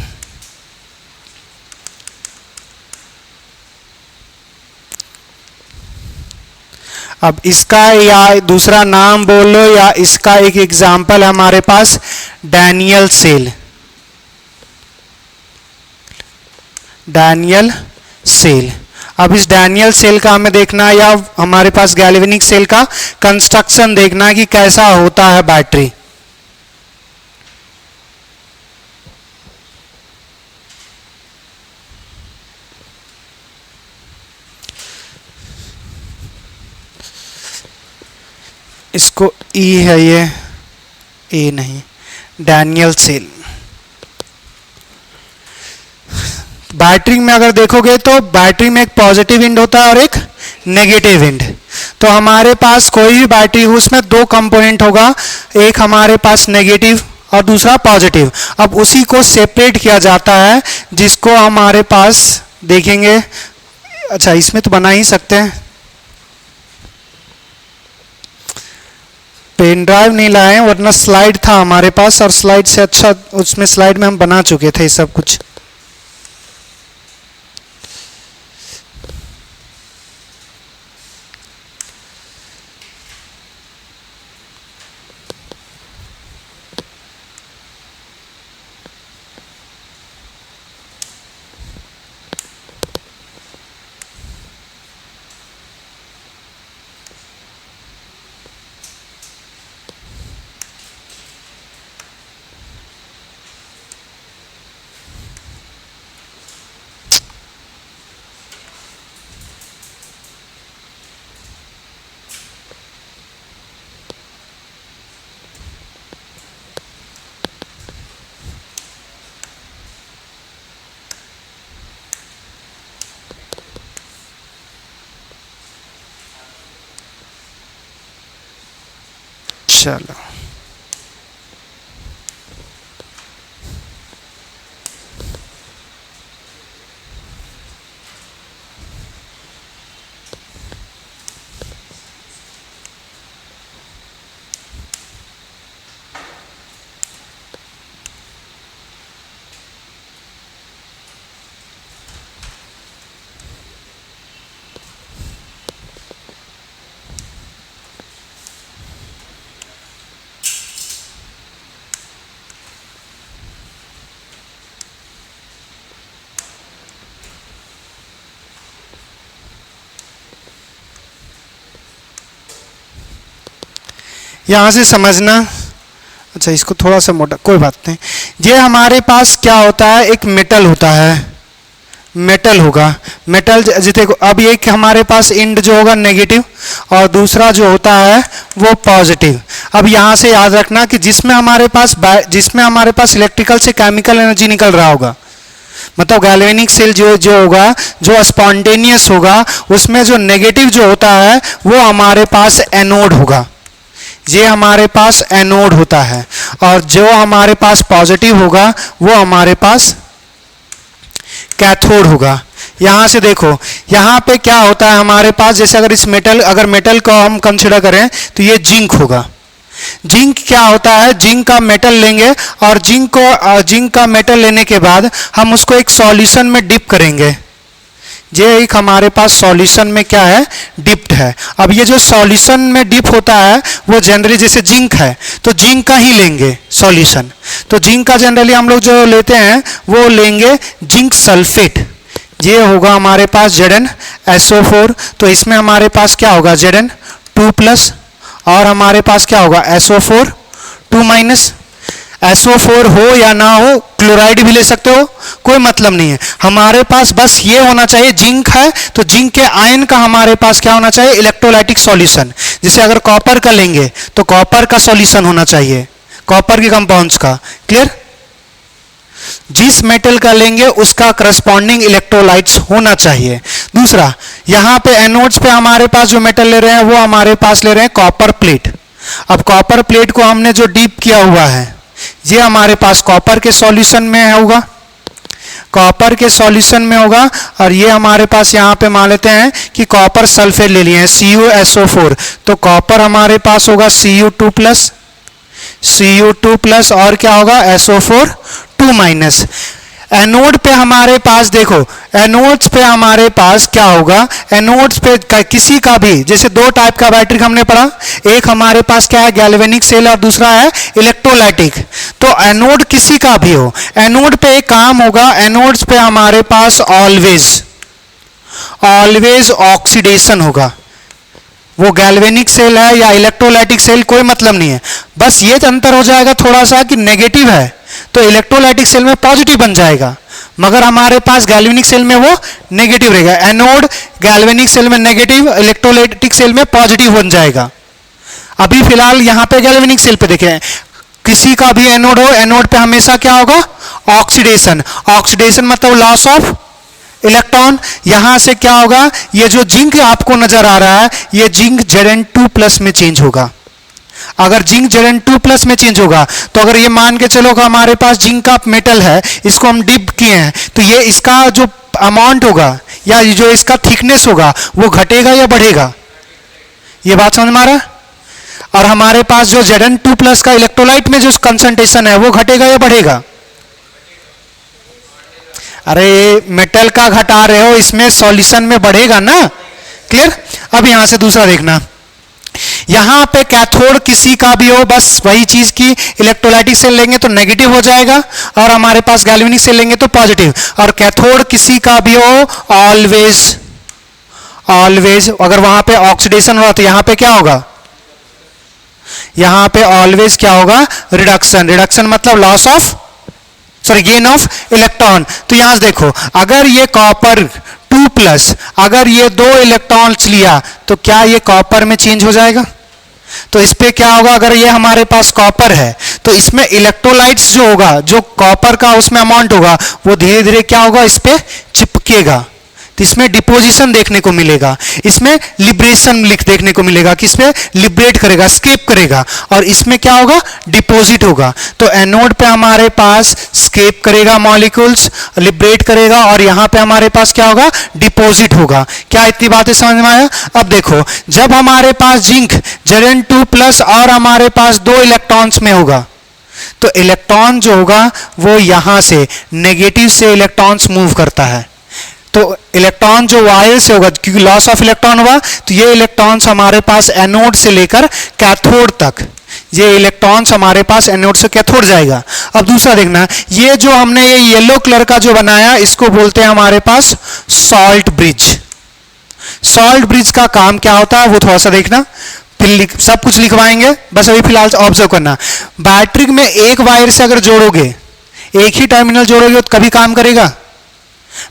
अब इसका या दूसरा नाम बोल लो, या इसका एक एग्जाम्पल है हमारे पास डैनियल सेल। Daniell cell. अब इस डैनियल सेल का हमें देखना है, या हमारे पास गैल्वेनिक सेल का कंस्ट्रक्शन देखना है कि कैसा होता है बैटरी। इसको ई है, ये ए नहीं, डैनियल सेल। बैटरी में अगर देखोगे तो बैटरी में एक पॉजिटिव एंड होता है और एक नेगेटिव एंड। तो हमारे पास कोई भी बैटरी हो उसमें दो कंपोनेंट होगा, एक हमारे पास नेगेटिव और दूसरा पॉजिटिव। अब उसी को सेपरेट किया जाता है, जिसको हमारे पास देखेंगे। अच्छा, इसमें तो बना ही सकते हैं, पेन ड्राइव नहीं लाए, वरना स्लाइड था हमारे पास, और स्लाइड से अच्छा उसमें स्लाइड में हम बना चुके थे सब कुछ। चलो यहाँ से समझना। अच्छा इसको थोड़ा सा मोटा, कोई बात नहीं। ये हमारे पास क्या होता है, एक मेटल होता है, मेटल होगा। मेटल जितने अब एक हमारे पास इंड जो होगा नेगेटिव और दूसरा जो होता है वो पॉजिटिव। अब यहाँ से याद रखना कि जिसमें हमारे पास इलेक्ट्रिकल से केमिकल एनर्जी निकल रहा होगा, मतलब गैल्वेनिक सेल जो होगा, जो स्पॉन्टेनियस होगा, उसमें जो नेगेटिव जो होता है वो हमारे पास एनोड होगा। ये हमारे पास एनोड होता है और जो हमारे पास पॉजिटिव होगा वो हमारे पास कैथोड होगा। यहां से देखो, यहां पे क्या होता है हमारे पास, जैसे अगर मेटल को हम कंसिडर करें तो ये जिंक होगा। जिंक क्या होता है, जिंक का मेटल लेंगे और जिंक का मेटल लेने के बाद हम उसको एक सॉल्यूशन में डिप करेंगे। ये एक हमारे पास सॉल्यूशन में क्या है, डिप्ड है। अब ये जो सॉल्यूशन में डिप होता है वो जनरली जैसे जिंक है तो जिंक का ही लेंगे सॉल्यूशन। तो जिंक का जनरली हम लोग जो लेते हैं वो लेंगे जिंक सल्फेट। ये होगा हमारे पास ZnSO4। तो इसमें हमारे पास क्या होगा, Zn2+ और हमारे पास क्या होगा SO4 2-। SO4 हो या ना हो, क्लोराइड भी ले सकते हो, कोई मतलब नहीं है। हमारे पास बस ये होना चाहिए, जिंक है तो जिंक के आयन का हमारे पास क्या होना चाहिए, इलेक्ट्रोलाइटिक सॉल्यूशन। जैसे अगर कॉपर का लेंगे तो कॉपर का सॉल्यूशन होना चाहिए, कॉपर के कंपाउंड्स का। क्लियर? जिस मेटल का लेंगे उसका करस्पॉन्डिंग इलेक्ट्रोलाइट्स होना चाहिए। दूसरा, यहाँ पे एनोड्स पे हमारे पास जो मेटल ले रहे हैं वो हमारे पास ले रहे हैं कॉपर प्लेट। अब कॉपर प्लेट को हमने जो डीप किया हुआ है ये हमारे पास कॉपर के सॉल्यूशन में होगा, कॉपर के सॉल्यूशन में होगा। और ये हमारे पास यहाँ पे मान लेते हैं कि कॉपर सल्फेट ले लिए हैं CuSO4, तो कॉपर हमारे पास होगा Cu2+ और क्या होगा SO4 2-। एनोड पे हमारे पास देखो, एनोड्स पे हमारे पास क्या होगा, एनोड्स पे किसी का भी, जैसे दो टाइप का बैटरी हमने पढ़ा, एक हमारे पास क्या है गैल्वेनिक सेल और दूसरा है इलेक्ट्रोलाइटिक। तो एनोड किसी का भी हो, एनोड पे एक काम होगा, एनोड्स पे हमारे पास ऑलवेज ऑक्सीडेशन होगा। वो गैल्वेनिक सेल है या इलेक्ट्रोलाइटिक सेल कोई मतलब नहीं है, बस ये अंतर हो जाएगा थोड़ा सा कि नेगेटिव है तो इलेक्ट्रोलाइटिक सेल में पॉजिटिव बन जाएगा, मगर हमारे पास गैल्वेनिक सेल में वो नेगेटिव रहेगा। एनोड गैल्वेनिक सेल में नेगेटिव, इलेक्ट्रोलाइटिक सेल में पॉजिटिव बन जाएगा। अभी फिलहाल यहाँ पे गैल्वेनिक सेल पे देखें, किसी का भी एनोड हो, एनोड पे हमेशा क्या होगा, ऑक्सीडेशन। ऑक्सीडेशन मतलब लॉस ऑफ इलेक्ट्रॉन। यहां से क्या होगा, ये जो जिंक आपको नजर आ रहा है ये जिंक Zn2+ में चेंज होगा। अगर जिंक Zn2+ में चेंज होगा तो अगर ये मान के चलो कि हमारे पास जिंक का मेटल है, इसको हम डिप किए हैं, तो ये इसका जो अमाउंट होगा या जो इसका थिकनेस होगा वो घटेगा या बढ़ेगा, ये बात समझ में आ रहा है? और हमारे पास जो Zn2+ का इलेक्ट्रोलाइट में जो कंसंट्रेशन है वो घटेगा या बढ़ेगा? अरे मेटल का घटा रहे हो, इसमें सॉल्यूशन में बढ़ेगा ना। क्लियर? अब यहां से दूसरा देखना, यहां पे कैथोड किसी का भी हो, बस वही चीज की इलेक्ट्रोलाइटिक सेल लेंगे तो नेगेटिव हो जाएगा और हमारे पास गैल्वेनिक सेल लेंगे तो पॉजिटिव। और कैथोड किसी का भी हो, ऑलवेज अगर वहां पे ऑक्सीडेशन हो तो यहां पे क्या होगा, यहां पे ऑलवेज क्या होगा, रिडक्शन मतलब loss of gain of electron. तो यहां से देखो, अगर ये कॉपर 2+, अगर ये 2 इलेक्ट्रॉन्स लिया तो क्या ये कॉपर में चेंज हो जाएगा? तो इस पे क्या होगा, अगर ये हमारे पास कॉपर है तो इसमें इलेक्ट्रोलाइट्स जो होगा, जो कॉपर का उसमें अमाउंट होगा वो धीरे धीरे क्या होगा, इस पे चिपकेगा। तो इसमें डिपोजिशन देखने को मिलेगा, इसमें लिबरेशन देखने को मिलेगा कि इसमें लिबरेट करेगा, स्केप करेगा, और इसमें क्या होगा, डिपॉजिट होगा। तो एनोड पे हमारे पास स्केप करेगा मॉलिक्यूल्स, लिबरेट करेगा, और यहां पे हमारे पास क्या होगा, डिपॉजिट होगा। क्या इतनी बातें समझ में आया? अब देखो, जब हमारे पास जिंक Zn2+ और हमारे पास 2 इलेक्ट्रॉन्स में होगा, तो इलेक्ट्रॉन जो होगा वो यहां से नेगेटिव से इलेक्ट्रॉन्स मूव करता है। तो इलेक्ट्रॉन जो वायर से होगा, क्योंकि लॉस ऑफ इलेक्ट्रॉन हुआ, तो ये इलेक्ट्रॉन्स हमारे पास एनोड से लेकर कैथोड तक, ये इलेक्ट्रॉन्स हमारे पास एनोड से कैथोड जाएगा। अब दूसरा देखना, ये जो हमने ये येलो कलर का जो बनाया, इसको बोलते हैं हमारे पास सॉल्ट ब्रिज। सॉल्ट ब्रिज का काम क्या होता है वो थोड़ा सा देखना, फिर सब कुछ लिखवाएंगे, बस अभी फिलहाल ऑब्जर्व करना। बैटरी में एक वायर से अगर जोड़ोगे, एक ही टर्मिनल जोड़ोगे तो कभी काम करेगा?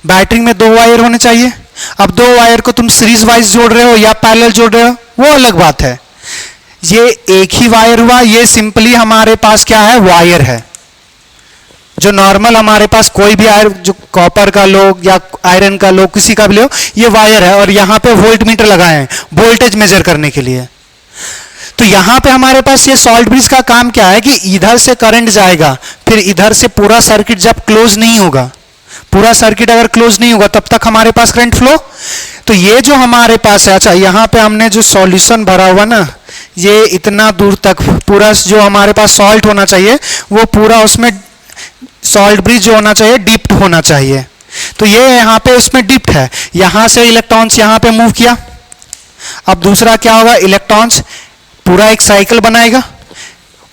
बैटरी में 2 वायर होने चाहिए। अब 2 वायर को तुम सीरीज वाइज जोड़ रहे हो या पैरेलल जोड़ रहे हो, वो अलग बात है। ये एक ही वायर हुआ, ये सिंपली हमारे पास क्या है, वायर है। जो नॉर्मल हमारे पास कोई भी आयर, जो कॉपर का लो या आयरन का लो, किसी का भी लो, ये वायर है, और यहां पे वोल्ट मीटर लगाए हैं वोल्टेज मेजर करने के लिए। तो यहां पे हमारे पास ये सॉल्ट ब्रिज का काम क्या है कि इधर से करंट जाएगा, फिर इधर से पूरा सर्किट जब क्लोज नहीं होगा, पूरा सर्किट अगर क्लोज नहीं होगा तब तक हमारे पास करंट फ्लो। तो ये जो हमारे पास है, अच्छा यहां पे हमने जो सॉल्यूशन भरा हुआ ना, ये इतना दूर तक पूरा जो हमारे पास सॉल्ट होना चाहिए, वो पूरा उसमें सॉल्ट ब्रिज जो होना चाहिए डिप्ट होना चाहिए। तो ये यहां पे उसमें डिप्ट है, यहां से इलेक्ट्रॉन्स यहां पे मूव किया। अब दूसरा क्या होगा, इलेक्ट्रॉन्स पूरा एक साइकिल बनाएगा।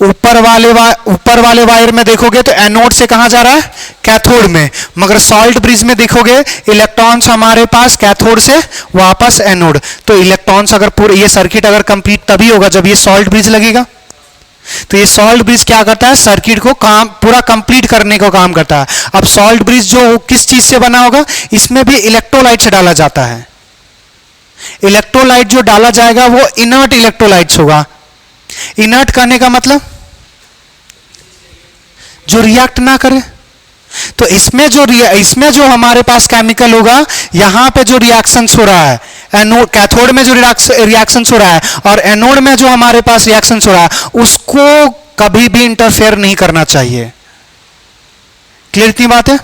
ऊपर वाले वायर में देखोगे तो एनोड से कहां जा रहा है, कैथोड में, मगर सॉल्ट ब्रिज में देखोगे इलेक्ट्रॉन्स हमारे पास कैथोड से वापस एनोड। तो इलेक्ट्रॉन्स अगर पूरे, ये सर्किट अगर कंप्लीट तभी होगा जब ये सॉल्ट ब्रिज लगेगा। तो ये सॉल्ट ब्रिज क्या करता है, सर्किट को काम पूरा कंप्लीट करने का काम करता है। अब सॉल्ट ब्रिज जो किस चीज से बना होगा, इसमें भी इलेक्ट्रोलाइट से डाला जाता है। इलेक्ट्रोलाइट जो डाला जाएगा वो इनर्ट इलेक्ट्रोलाइट्स होगा। इनर्ट करने का मतलब जो रिएक्ट ना करे। तो इसमें जो हमारे पास केमिकल होगा, यहां पे जो रिएक्शंस हो रहा है, एनोड कैथोड में जो रिएक्शंस हो रहा है और एनोड में जो हमारे पास रिएक्शंस हो रहा है, उसको कभी भी इंटरफेयर नहीं करना चाहिए। क्लियर इतनी बात है?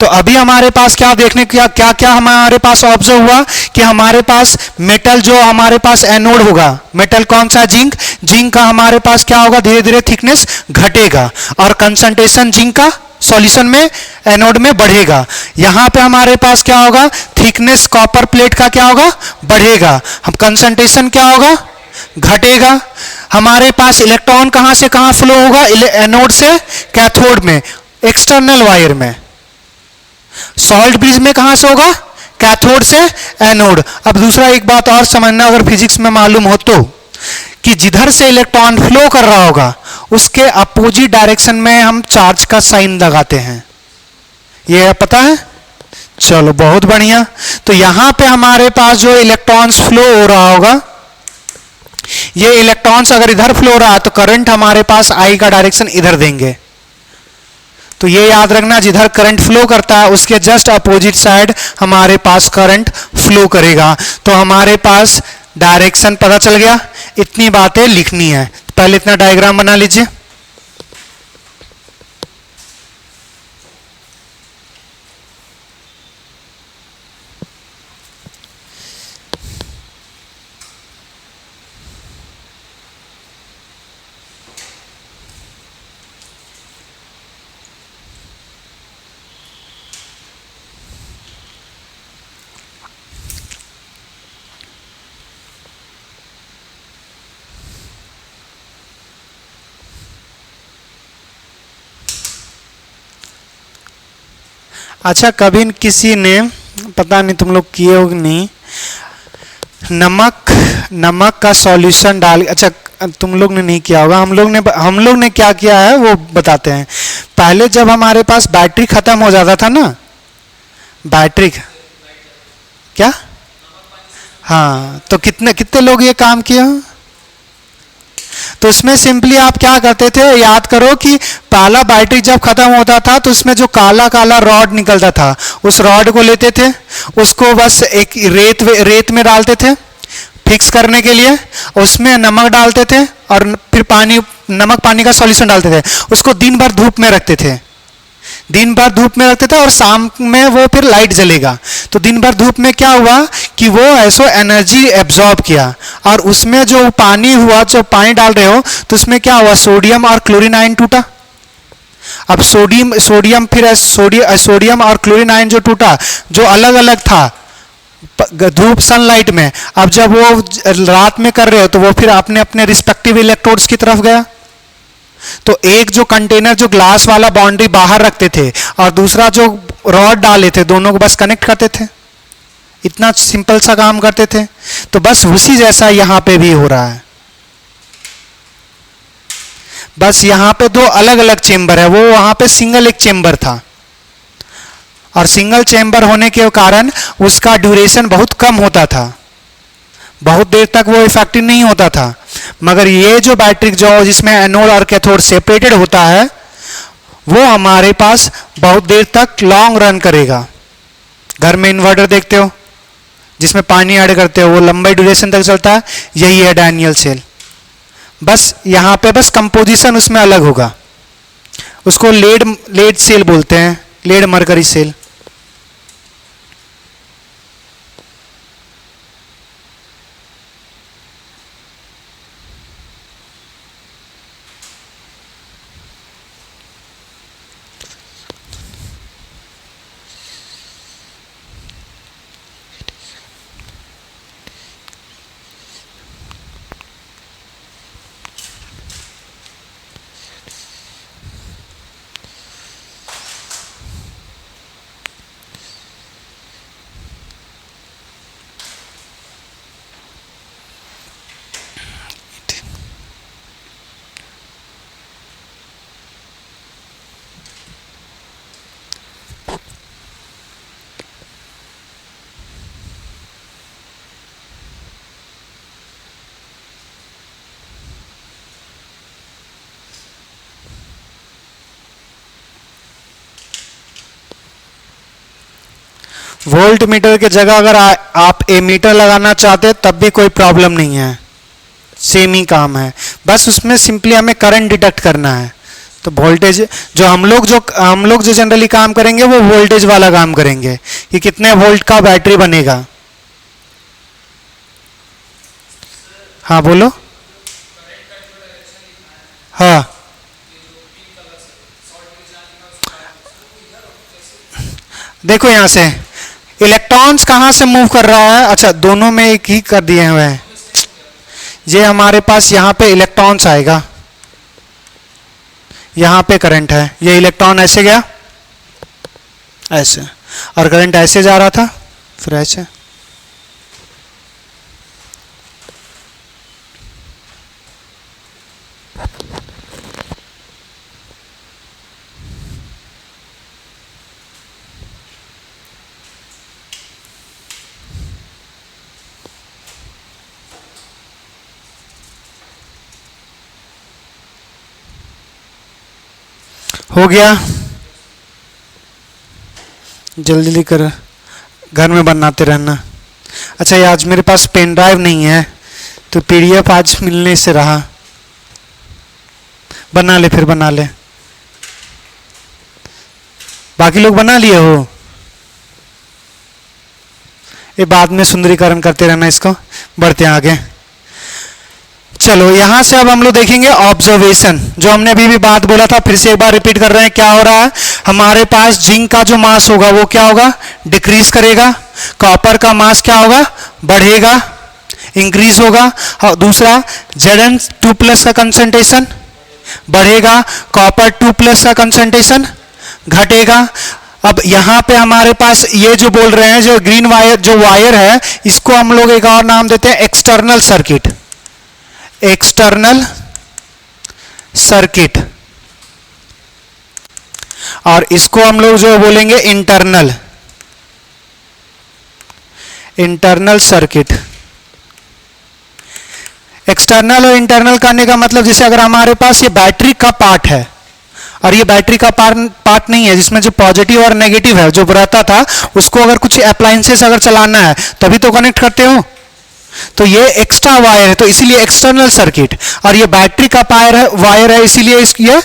तो अभी हमारे पास क्या देखने क्या क्या क्या हमारे पास ऑब्जर्व हुआ कि हमारे पास मेटल जो हमारे पास एनोड होगा, मेटल कौन सा, जिंक। जिंक का हमारे पास क्या होगा, धीरे धीरे थिकनेस घटेगा और कंसंट्रेशन जिंक का सॉल्यूशन में एनोड में बढ़ेगा। यहां पे हमारे पास क्या होगा, थिकनेस कॉपर प्लेट का क्या होगा, बढ़ेगा। हम कंसंट्रेशन क्या होगा, घटेगा। हमारे पास इलेक्ट्रॉन कहां से कहां फ्लो होगा, एनोड से कैथोड में, एक्सटर्नल वायर में। सॉल्ट ब्रिज में कहां से होगा, कैथोड से एनोड। अब दूसरा एक बात और समझना, अगर फिजिक्स में मालूम हो तो, कि जिधर से इलेक्ट्रॉन फ्लो कर रहा होगा उसके अपोजिट डायरेक्शन में हम चार्ज का साइन लगाते हैं। ये पता है? चलो बहुत बढ़िया। तो यहां पे हमारे पास जो इलेक्ट्रॉन्स फ्लो हो रहा होगा, ये इलेक्ट्रॉन्स अगर इधर फ्लो हो रहा है तो करंट हमारे पास आई का डायरेक्शन इधर देंगे। तो ये याद रखना, जिधर करंट फ्लो करता है उसके जस्ट अपोजिट साइड हमारे पास करंट फ्लो करेगा। तो हमारे पास डायरेक्शन पता चल गया। इतनी बातें लिखनी है, पहले इतना डायग्राम बना लीजिए। अच्छा, कभी किसी ने, पता नहीं तुम लोग किए हो कि नहीं, नमक का सॉल्यूशन डाल, अच्छा तुम लोग ने नहीं किया होगा, हम लोग ने क्या किया है वो बताते हैं। पहले जब हमारे पास बैटरी खत्म हो जाता था ना, बैटरी क्या, हाँ, तो कितने लोग ये काम किए हो? तो इसमें सिंपली आप क्या करते थे, याद करो कि पहला बैटरी जब खत्म होता था तो उसमें जो काला काला रॉड निकलता था, उस रॉड को लेते थे, उसको बस एक रेत में डालते थे फिक्स करने के लिए, उसमें नमक डालते थे और फिर नमक पानी का सॉल्यूशन डालते थे, उसको दिन भर धूप में रखते थे, दिन भर धूप में रखते थे और शाम में वो फिर लाइट जलेगा। तो दिन भर धूप में क्या हुआ कि वो ऐसो एनर्जी एब्जॉर्ब किया, और उसमें जो पानी हुआ, जो पानी डाल रहे हो तो उसमें क्या हुआ, सोडियम और क्लोरीन आयन टूटा। अब सोडियम और क्लोरीन आयन जो टूटा, जो अलग अलग था धूप सनलाइट में, अब जब वो रात में कर रहे हो तो वो फिर अपने अपने रिस्पेक्टिव इलेक्ट्रोड्स की तरफ गया। तो एक जो कंटेनर जो ग्लास वाला बाउंड्री बाहर रखते थे और दूसरा जो रॉड डाले थे, दोनों को बस कनेक्ट करते थे, इतना सिंपल सा काम करते थे। तो बस उसी जैसा यहां पे भी हो रहा है, बस यहां पे दो अलग अलग चेंबर है, वो वहां पे सिंगल एक चेंबर था, और सिंगल चेंबर होने के कारण उसका ड्यूरेशन बहुत कम होता था, बहुत देर तक वो इफेक्टिव नहीं होता था। मगर ये जो बैटरी जो जिसमें एनोड और कैथोड सेपरेटेड होता है, वो हमारे पास बहुत देर तक लॉन्ग रन करेगा। घर में इन्वर्टर देखते हो जिसमें पानी ऐड करते हो, वो लंबे ड्यूरेशन तक चलता है, यही है डैनियल सेल। बस यहाँ पे बस कंपोजिशन उसमें अलग होगा, उसको लेड सेल बोलते हैं, lead mercury cell. Voltmeter की जगह अगर आप एमीटर लगाना चाहते तब भी कोई प्रॉब्लम नहीं है, सेम ही काम है, बस उसमें सिंपली हमें करंट डिटेक्ट करना है। तो वोल्टेज जो हम लोग जो जनरली काम करेंगे वो वोल्टेज वाला काम करेंगे कि कितने वोल्ट का बैटरी बनेगा। हाँ बोलो। हाँ देखो यहां से इलेक्ट्रॉन्स कहां से मूव कर रहा है, अच्छा दोनों में एक ही कर दिए हुए हैं। ये हमारे पास यहाँ पे इलेक्ट्रॉन्स आएगा, यहाँ पे करंट है, ये इलेक्ट्रॉन ऐसे गया ऐसे, और करंट ऐसे जा रहा था फिर ऐसे। हो गया, जल्दी जल्दी कर, घर में बनाते रहना। अच्छा ये आज मेरे पास पेन ड्राइव नहीं है तो पीडीएफ आज मिलने से रहा, बना ले फिर बना ले। बाकी लोग बना लिए हो, ये बाद में सुंदरीकरण करते रहना, इसको बढ़ते हैं आगे। चलो यहां से अब हम लोग देखेंगे ऑब्जर्वेशन, जो हमने अभी भी बात बोला था, फिर से एक बार रिपीट कर रहे हैं। क्या हो रहा है, हमारे पास जिंक का जो मास होगा वो क्या होगा, डिक्रीज करेगा, कॉपर का मास क्या होगा, बढ़ेगा, इंक्रीज होगा, और दूसरा Zn2+ का कंसंट्रेशन बढ़ेगा, कॉपर 2+ का कंसंट्रेशन घटेगा। अब यहां पे हमारे पास ये जो बोल रहे हैं, जो ग्रीन वायर जो वायर है, इसको हम लोग एक और नाम देते हैं एक्सटर्नल सर्किट, एक्सटर्नल सर्किट, और इसको हम लोग जो बोलेंगे इंटरनल, इंटरनल सर्किट। एक्सटर्नल और इंटरनल करने का मतलब जैसे अगर हमारे पास ये बैटरी का पार्ट है और ये बैटरी का पार्ट नहीं है जिसमें जो पॉजिटिव और नेगेटिव है जो रहता था उसको अगर कुछ अप्लायंसेस अगर चलाना है तभी तो कनेक्ट करते हो, तो ये एक्स्ट्रा वायर है तो इसीलिए एक्सटर्नल सर्किट, और ये बैटरी का वायर है इसीलिए ये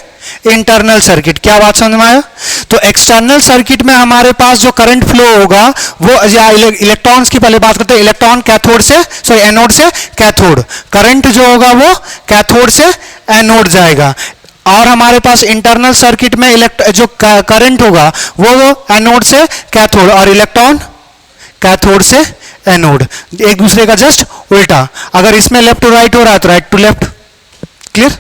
इंटरनल सर्किट। क्या बात समझ में आया? तो एक्सटर्नल सर्किट में हमारे पास जो करंट फ्लो होगा वो या इलेक्ट्रॉन्स की पहले बात करते हैं, इलेक्ट्रॉन कैथोड से एनोड से कैथोड, करंट जो होगा वो कैथोड से एनोड जाएगा। और हमारे पास इंटरनल सर्किट में जो करंट होगा वो एनोड से कैथोड और इलेक्ट्रॉन कैथोड से एनोड, एक दूसरे का जस्ट उल्टा। अगर इसमें लेफ्ट टू राइट हो रहा है तो राइट टू लेफ्ट। क्लियर?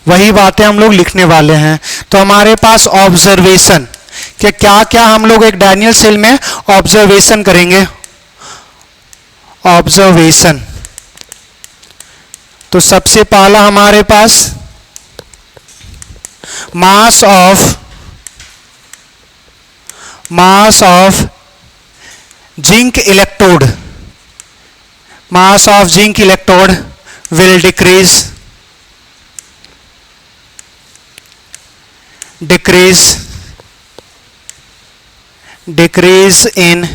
वही बातें हम लोग लिखने वाले हैं। तो हमारे पास ऑब्जर्वेशन कि क्या क्या हम लोग एक डैनियल सेल में ऑब्जर्वेशन करेंगे। ऑब्जर्वेशन तो सबसे पहला हमारे पास mass of zinc electrode, mass of zinc electrode will decrease in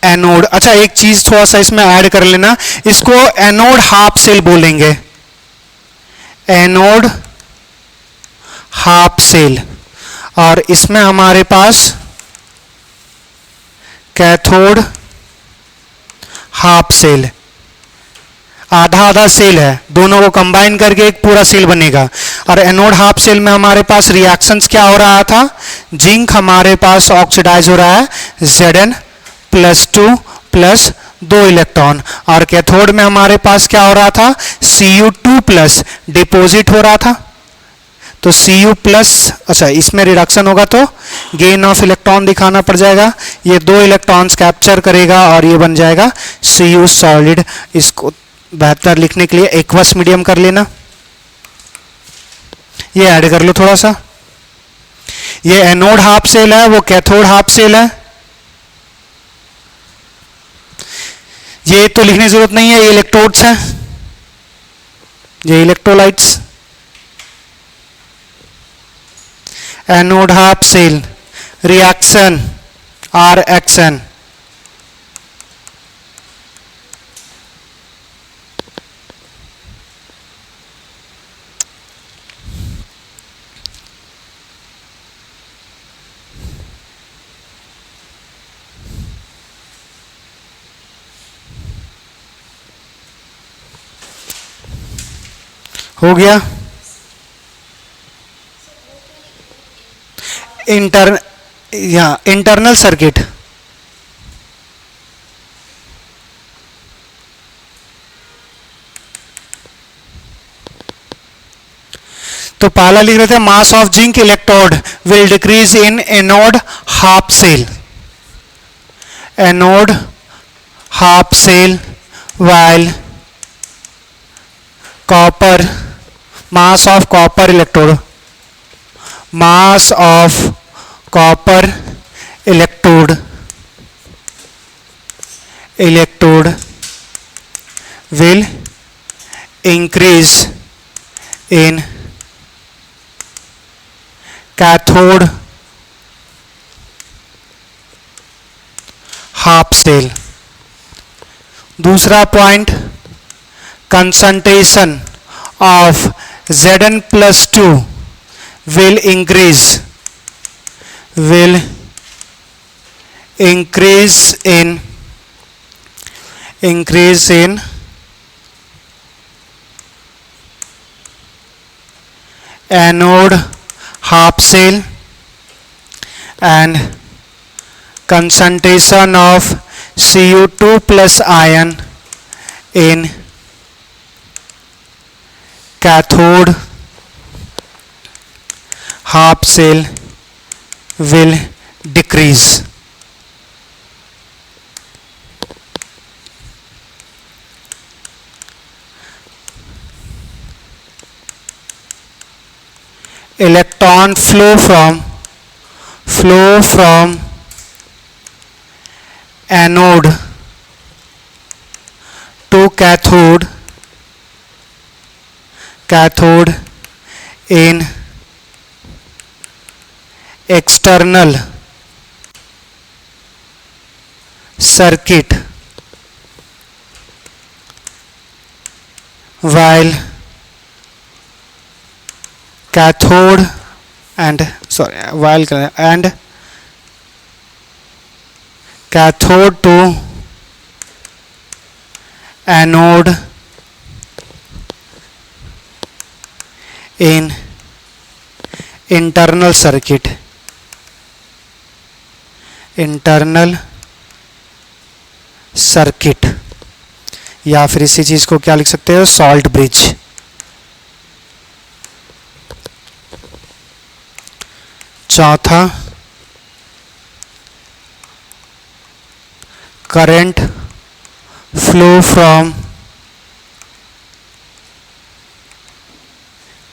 anode. अच्छा एक चीज थोड़ा सा इसमें ऐड कर लेना, इसको एनोड हाफ सेल बोलेंगे, एनोड हाफ सेल, और इसमें हमारे पास कैथोड हाफ सेल, आधा आधा सेल है, दोनों को कंबाइन करके एक पूरा सेल बनेगा। और एनोड हाफ सेल में हमारे पास रिएक्शंस क्या हो रहा था, जिंक हमारे पास ऑक्सीडाइज हो रहा है Zn+2 प्लस 2 इलेक्ट्रॉन, और कैथोड में हमारे पास क्या हो रहा था, Cu2 प्लस डिपोजिट हो रहा था। तो Cu प्लस, अच्छा इसमें रिडक्शन होगा तो गेन ऑफ इलेक्ट्रॉन दिखाना पड़ जाएगा, ये 2 इलेक्ट्रॉन्स कैप्चर करेगा और ये बन जाएगा Cu सॉलिड। इसको बेहतर लिखने के लिए एक्वस मीडियम कर लेना, ये ऐड कर लो थोड़ा सा। ये एनोड हाफ सेल है, वो कैथोड हाफ सेल है, ये तो लिखने की जरूरत नहीं है, ये इलेक्ट्रोड्स हैं, ये electrolytes. Anode half cell reaction Rxn, हो गया। इंटरनल सर्किट, तो पहला लिख रहे थे mass of zinc electrode will decrease in anode half cell, anode half cell while copper, mass of copper electrode, mass of copper electrode will increase in cathode half cell। दूसरा point, concentration of Zn+2 will increase in anode half cell, and concentration of Cu2 plus ion in cathode half cell will decrease। Electron flow from anode to cathode in external circuit while cathode and cathode to anode in internal circuit, या फिर इसी चीज को क्या लिख सकते हो, salt bridge. चौथा, current flow from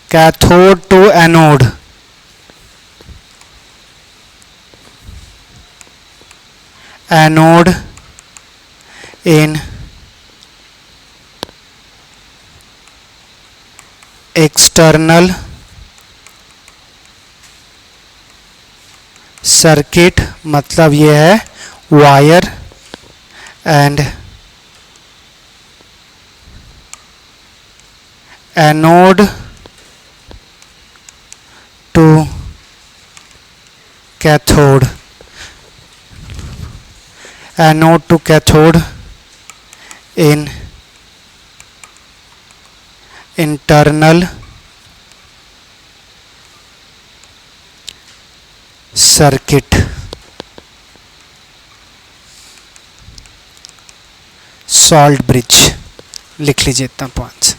cathode to anode in external circuit, मतलब ये है wire, and anode to cathode, anode to cathode in internal circuit, salt bridge। लिख लीजिए इतना पॉइंट्स।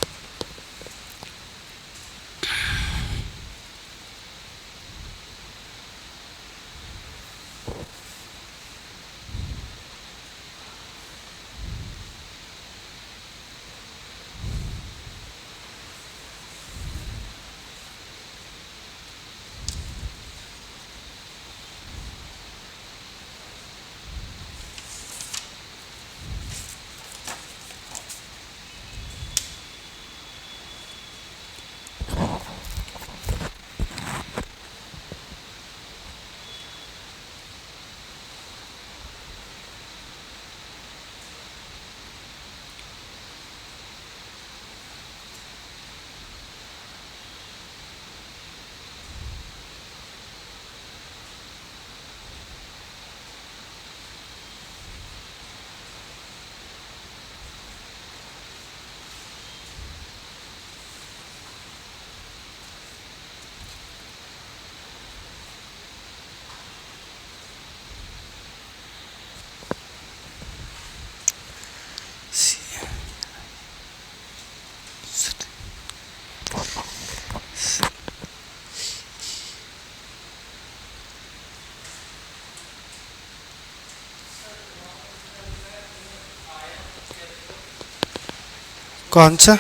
कौन सा?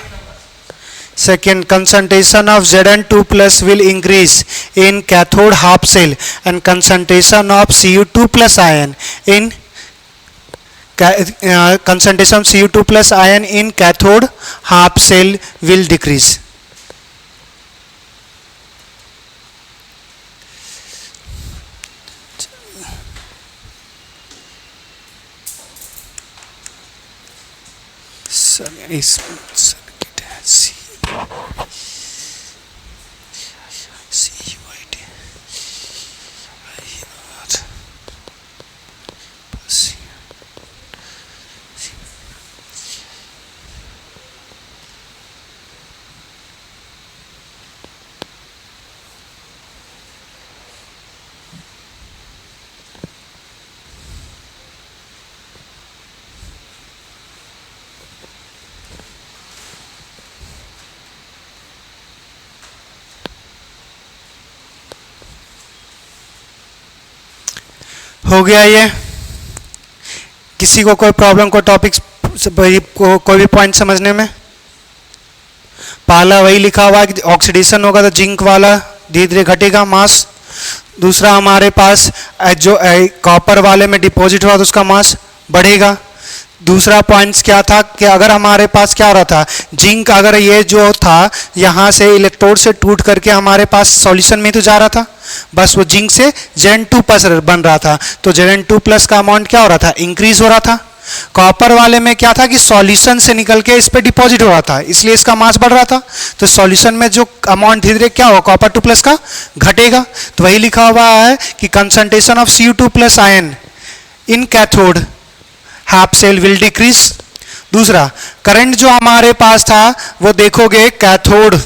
Second, concentration of Zn2 plus will increase in cathode half cell and concentration of Cu2 plus ion in concentration of Cu2 plus ion in cathode half cell will decrease. इस circuit है हो गया ये? किसी को कोई प्रॉब्लम, कोई topic, कोई भी पॉइंट समझने में? पहला वही लिखा हुआ है कि ऑक्सीडेशन होगा तो जिंक वाला धीरे धीरे घटेगा मास। दूसरा हमारे पास जो कॉपर वाले में डिपॉजिट हुआ तो उसका मास बढ़ेगा। दूसरा पॉइंट्स क्या था कि अगर हमारे पास क्या हो रहा था, जिंक अगर ये जो था यहाँ से इलेक्ट्रोड से टूट करके हमारे पास सॉल्यूशन में तो जा रहा था, बस वो जिंक से Zn2 प्लस बन रहा था, तो Zn2 प्लस का अमाउंट क्या हो रहा था, इंक्रीज हो रहा था। कॉपर वाले में क्या था कि सॉल्यूशन से निकल के इस पे डिपॉजिट हो रहा था, इसलिए इसका मास बढ़ रहा था, तो सॉल्यूशन में जो अमाउंट धीरे धीरे क्या होगा, कॉपर 2 प्लस का घटेगा। तो वही लिखा हुआ है कि concentration of Cu2 plus ion in cathode half cell will decrease. दूसरा, करंट जो हमारे पास था वो देखोगे कैथोड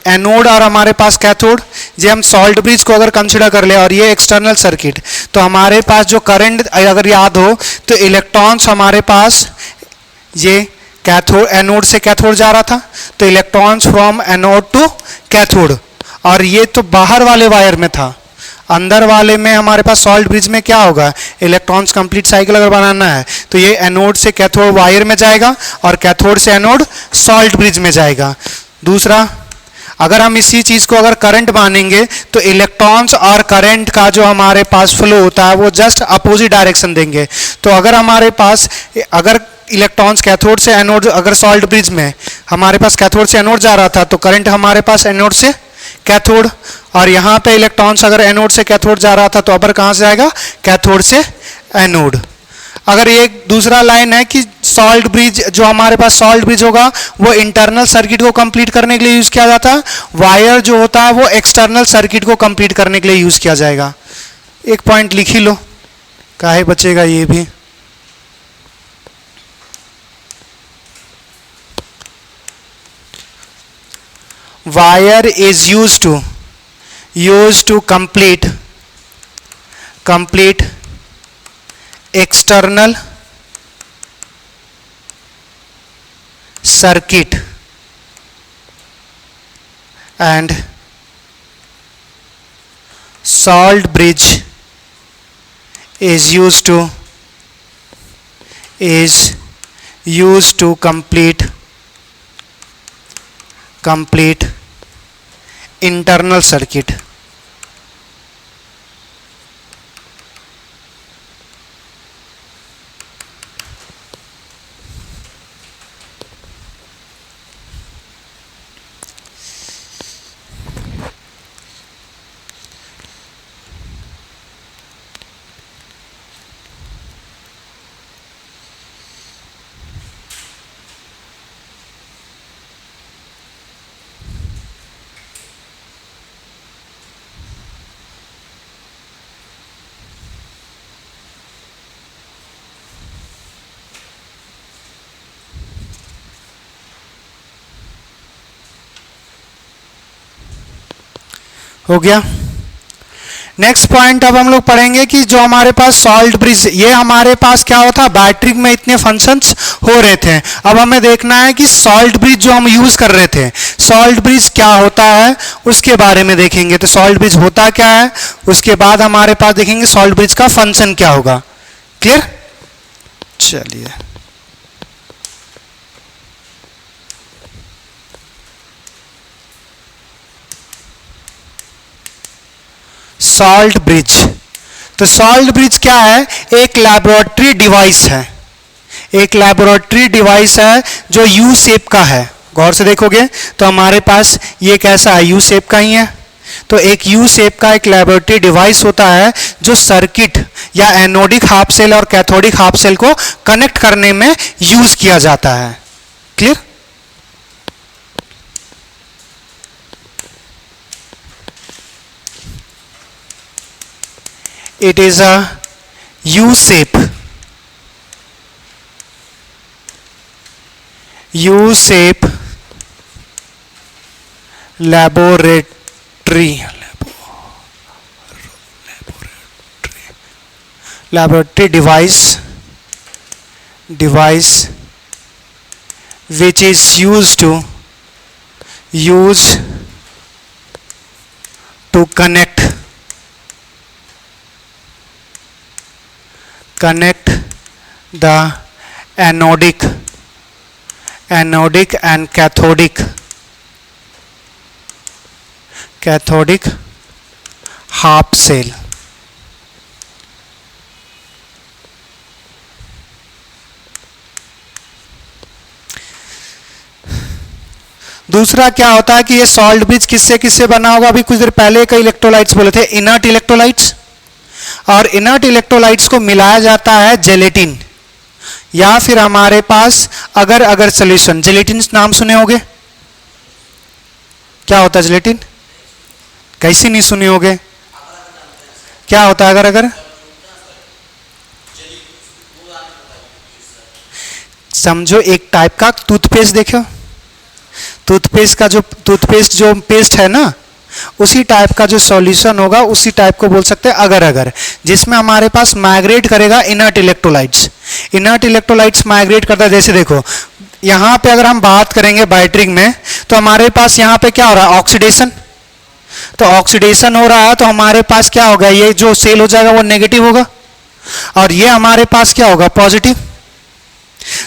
एनोड और हमारे पास कैथोड, जो हम सॉल्ट ब्रिज को अगर कंसिडर कर ले और ये एक्सटर्नल सर्किट, तो हमारे पास जो करंट अगर याद हो तो इलेक्ट्रॉन्स हमारे पास ये कैथोड एनोड से कैथोड जा रहा था, तो electrons from anode to cathode, और ये तो बाहर वाले वायर में था, अंदर वाले में हमारे पास सॉल्ट ब्रिज में क्या होगा, इलेक्ट्रॉन्स कंप्लीट साइकिल अगर बनाना है तो ये एनोड से कैथोड वायर में जाएगा और कैथोड से एनोड सॉल्ट ब्रिज में जाएगा। दूसरा, अगर हम इसी चीज को अगर करंट मानेंगे तो इलेक्ट्रॉन्स और करंट का जो हमारे पास फ्लो होता है वो जस्ट अपोजिट डायरेक्शन देंगे। तो अगर हमारे पास अगर इलेक्ट्रॉन्स कैथोड से एनोड, अगर सॉल्ट ब्रिज में हमारे पास कैथोड से एनोड जा रहा था तो करंट हमारे पास एनोड से कैथोड, और यहाँ पे इलेक्ट्रॉन्स अगर एनोड से कैथोड जा रहा था तो अपर कहाँ से जाएगा, कैथोड से एनोड। अगर ये दूसरा लाइन है कि सॉल्ट ब्रिज, जो हमारे पास सॉल्ट ब्रिज होगा वो इंटरनल सर्किट को कंप्लीट करने के लिए यूज किया जाता है, वायर जो होता है वो एक्सटर्नल सर्किट को कंप्लीट करने के लिए यूज किया जाएगा। एक पॉइंट लिख ही लो, काहे बचेगा ये भी। Wire is use to complete external circuit and salt bridge is used to complete internal circuit। हो गया। नेक्स्ट पॉइंट अब हम लोग पढ़ेंगे कि जो हमारे पास सॉल्ट ब्रिज, ये हमारे पास क्या होता है, बैटरी में इतने फंक्शंस हो रहे थे, अब हमें देखना है कि सॉल्ट ब्रिज जो हम यूज कर रहे थे, सॉल्ट ब्रिज क्या होता है उसके बारे में देखेंगे। तो सॉल्ट ब्रिज होता क्या है, उसके बाद हमारे पास देखेंगे सॉल्ट ब्रिज का फंक्शन क्या होगा। क्लियर, चलिए। सॉल्ट ब्रिज, तो सॉल्ट ब्रिज क्या है, एक लैबोरेटरी डिवाइस है, एक लैबोरेटरी डिवाइस है जो यू शेप का है। गौर से देखोगे तो हमारे पास ये कैसा है, यू शेप का ही है। तो एक यू शेप का एक लैबोरेटरी डिवाइस होता है जो सर्किट या एनोडिक हाफ सेल और कैथोडिक हाफ सेल को कनेक्ट करने में यूज किया जाता है। Clear, it is a U-shape laboratory device which is used to connect the anodic and cathodic half cell। दूसरा क्या होता है कि ये सॉल्ट ब्रिज किससे किससे बना होगा, अभी कुछ देर पहले कई इलेक्ट्रोलाइट्स बोले थे, इनर्ट इलेक्ट्रोलाइट्स, और इनर्ट इलेक्ट्रोलाइट्स को मिलाया जाता है जेलेटिन, या फिर हमारे पास अगर अगर सोल्यूशन, जेलेटिन नाम सुने होंगे, क्या होता है जेलेटिन, कैसी नहीं सुने होंगे, क्या होता है अगर अगर, समझो एक टाइप का टूथपेस्ट, देखो टूथपेस्ट का जो टूथपेस्ट जो पेस्ट है ना, उसी टाइप का जो सॉल्यूशन होगा उसी टाइप को बोल सकते हैं अगर अगर, जिसमें हमारे पास माइग्रेट करेगा inert electrolytes. Inert electrolytes migrate करता है, जैसे देखो यहां पे अगर हम बात करेंगे बैटरी में, तो हमारे पास यहां पे क्या हो रहा है, ऑक्सीडेशन, तो ऑक्सीडेशन हो रहा है तो हमारे पास क्या होगा, ये जो सेल हो जाएगा वो नेगेटिव होगा, और ये हमारे पास क्या होगा, पॉजिटिव।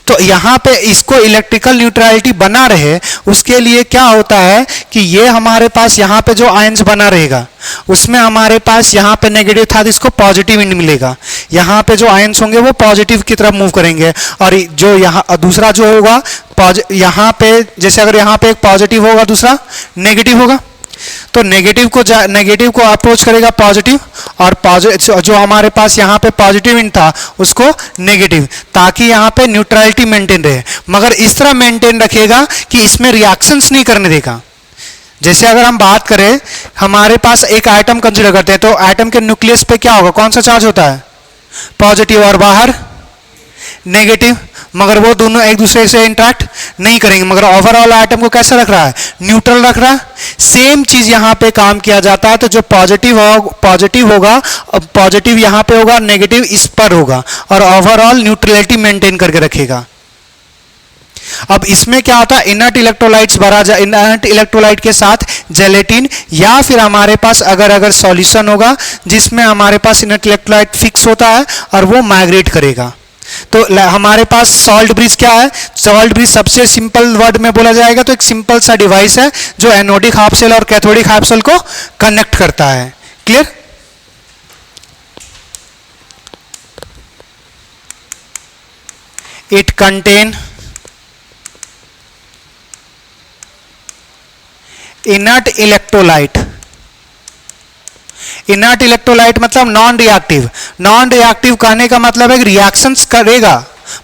तो यहां पे इसको इलेक्ट्रिकल न्यूट्रलिटी बना रहे, उसके लिए क्या होता है कि ये हमारे पास यहां पे जो आयंस बना रहेगा उसमें हमारे पास यहां पे नेगेटिव था तो इसको पॉजिटिव मिलेगा, यहां पे जो आयंस होंगे वो पॉजिटिव की तरफ मूव करेंगे, और जो यहां दूसरा जो होगा यहां पे, जैसे अगर यहां पे एक पॉजिटिव होगा दूसरा नेगेटिव होगा, तो नेगेटिव को अप्रोच करेगा पॉजिटिव, और जो हमारे पास यहाँ पे पॉजिटिव इन था उसको नेगेटिव, ताकि यहाँ पे न्यूट्रलिटी मेंटेन रहे, मगर इस तरह मेंटेन रखेगा कि इसमें रिएक्शंस नहीं करने देगा। जैसे अगर हम बात करें, हमारे पास एक एटम कंसीडर करते हैं, तो एटम के न्यूक्लियस पे क्या होगा, कौन सा चार्ज होता है, पॉजिटिव, और बाहर नेगेटिव, मगर वो दोनों एक दूसरे से इंटरेक्ट नहीं करेंगे, मगर ओवरऑल एटम को कैसा रख रहा है, न्यूट्रल रख रहा है। सेम चीज यहां पे काम किया जाता है, तो जो पॉजिटिव होगा, पॉजिटिव यहां पे होगा, नेगेटिव इस पर होगा, और ओवरऑल न्यूट्रलिटी मेंटेन करके रखेगा। अब इसमें क्या होता है, इनर्ट इलेक्ट्रोलाइट्स भरा जाए, इनर्ट इलेक्ट्रोलाइट के साथ जेलेटिन, या फिर हमारे पास अगर अगर सॉल्यूशन होगा जिसमें हमारे पास इनर्ट इलेक्ट्रोलाइट फिक्स होता है और वो माइग्रेट करेगा। तो हमारे पास सॉल्ट ब्रिज क्या है, सॉल्ट ब्रिज सबसे सिंपल वर्ड में बोला जाएगा तो एक सिंपल सा डिवाइस है जो एनोडिक हाफ सेल और कैथोडिक हाफ सेल को कनेक्ट करता है। Clear? It contain inert electrolyte. Inert electrolyte मतलब नॉन रिएक्टिव। नॉन रिएक्टिव कहने का मतलब है रिएक्शंस करेगा,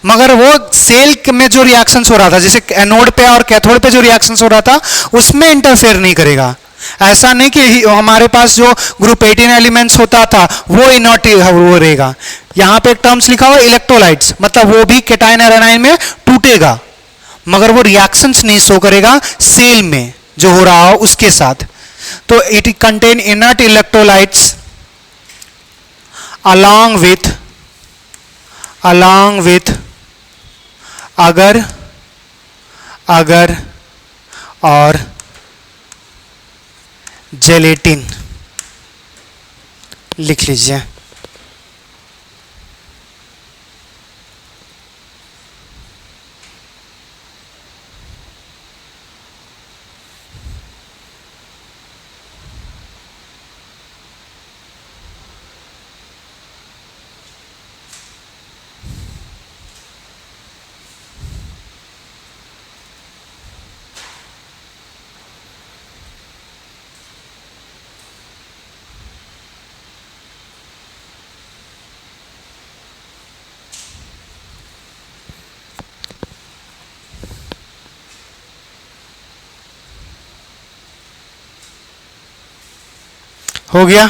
मगर वो सेल में जो रिएक्शंस हो रहा था, जैसे एनोड पे और कैथोड पे जो रिएक्शंस हो रहा था उसमें इंटरफेयर नहीं करेगा। ऐसा नहीं कि हमारे पास जो ग्रुप 18 एलिमेंट्स होता था वो इनर्ट वो रहेगा। यहां पे एक टर्म्स लिखा हुआ इलेक्ट्रोलाइट्स, मतलब वो भी केटाइन और एनाइन में टूटेगा, मगर वो रिएक्शंस नहीं शो करेगा सेल में जो हो रहा हो उसके साथ। तो it contain inert electrolytes along with अगर अगर और जेलेटिन लिख लीजिए। हो गया,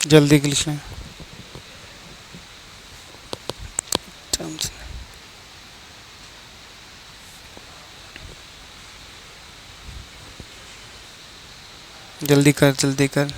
जल्दी लिख लें। जल्दी कर जल्दी कर।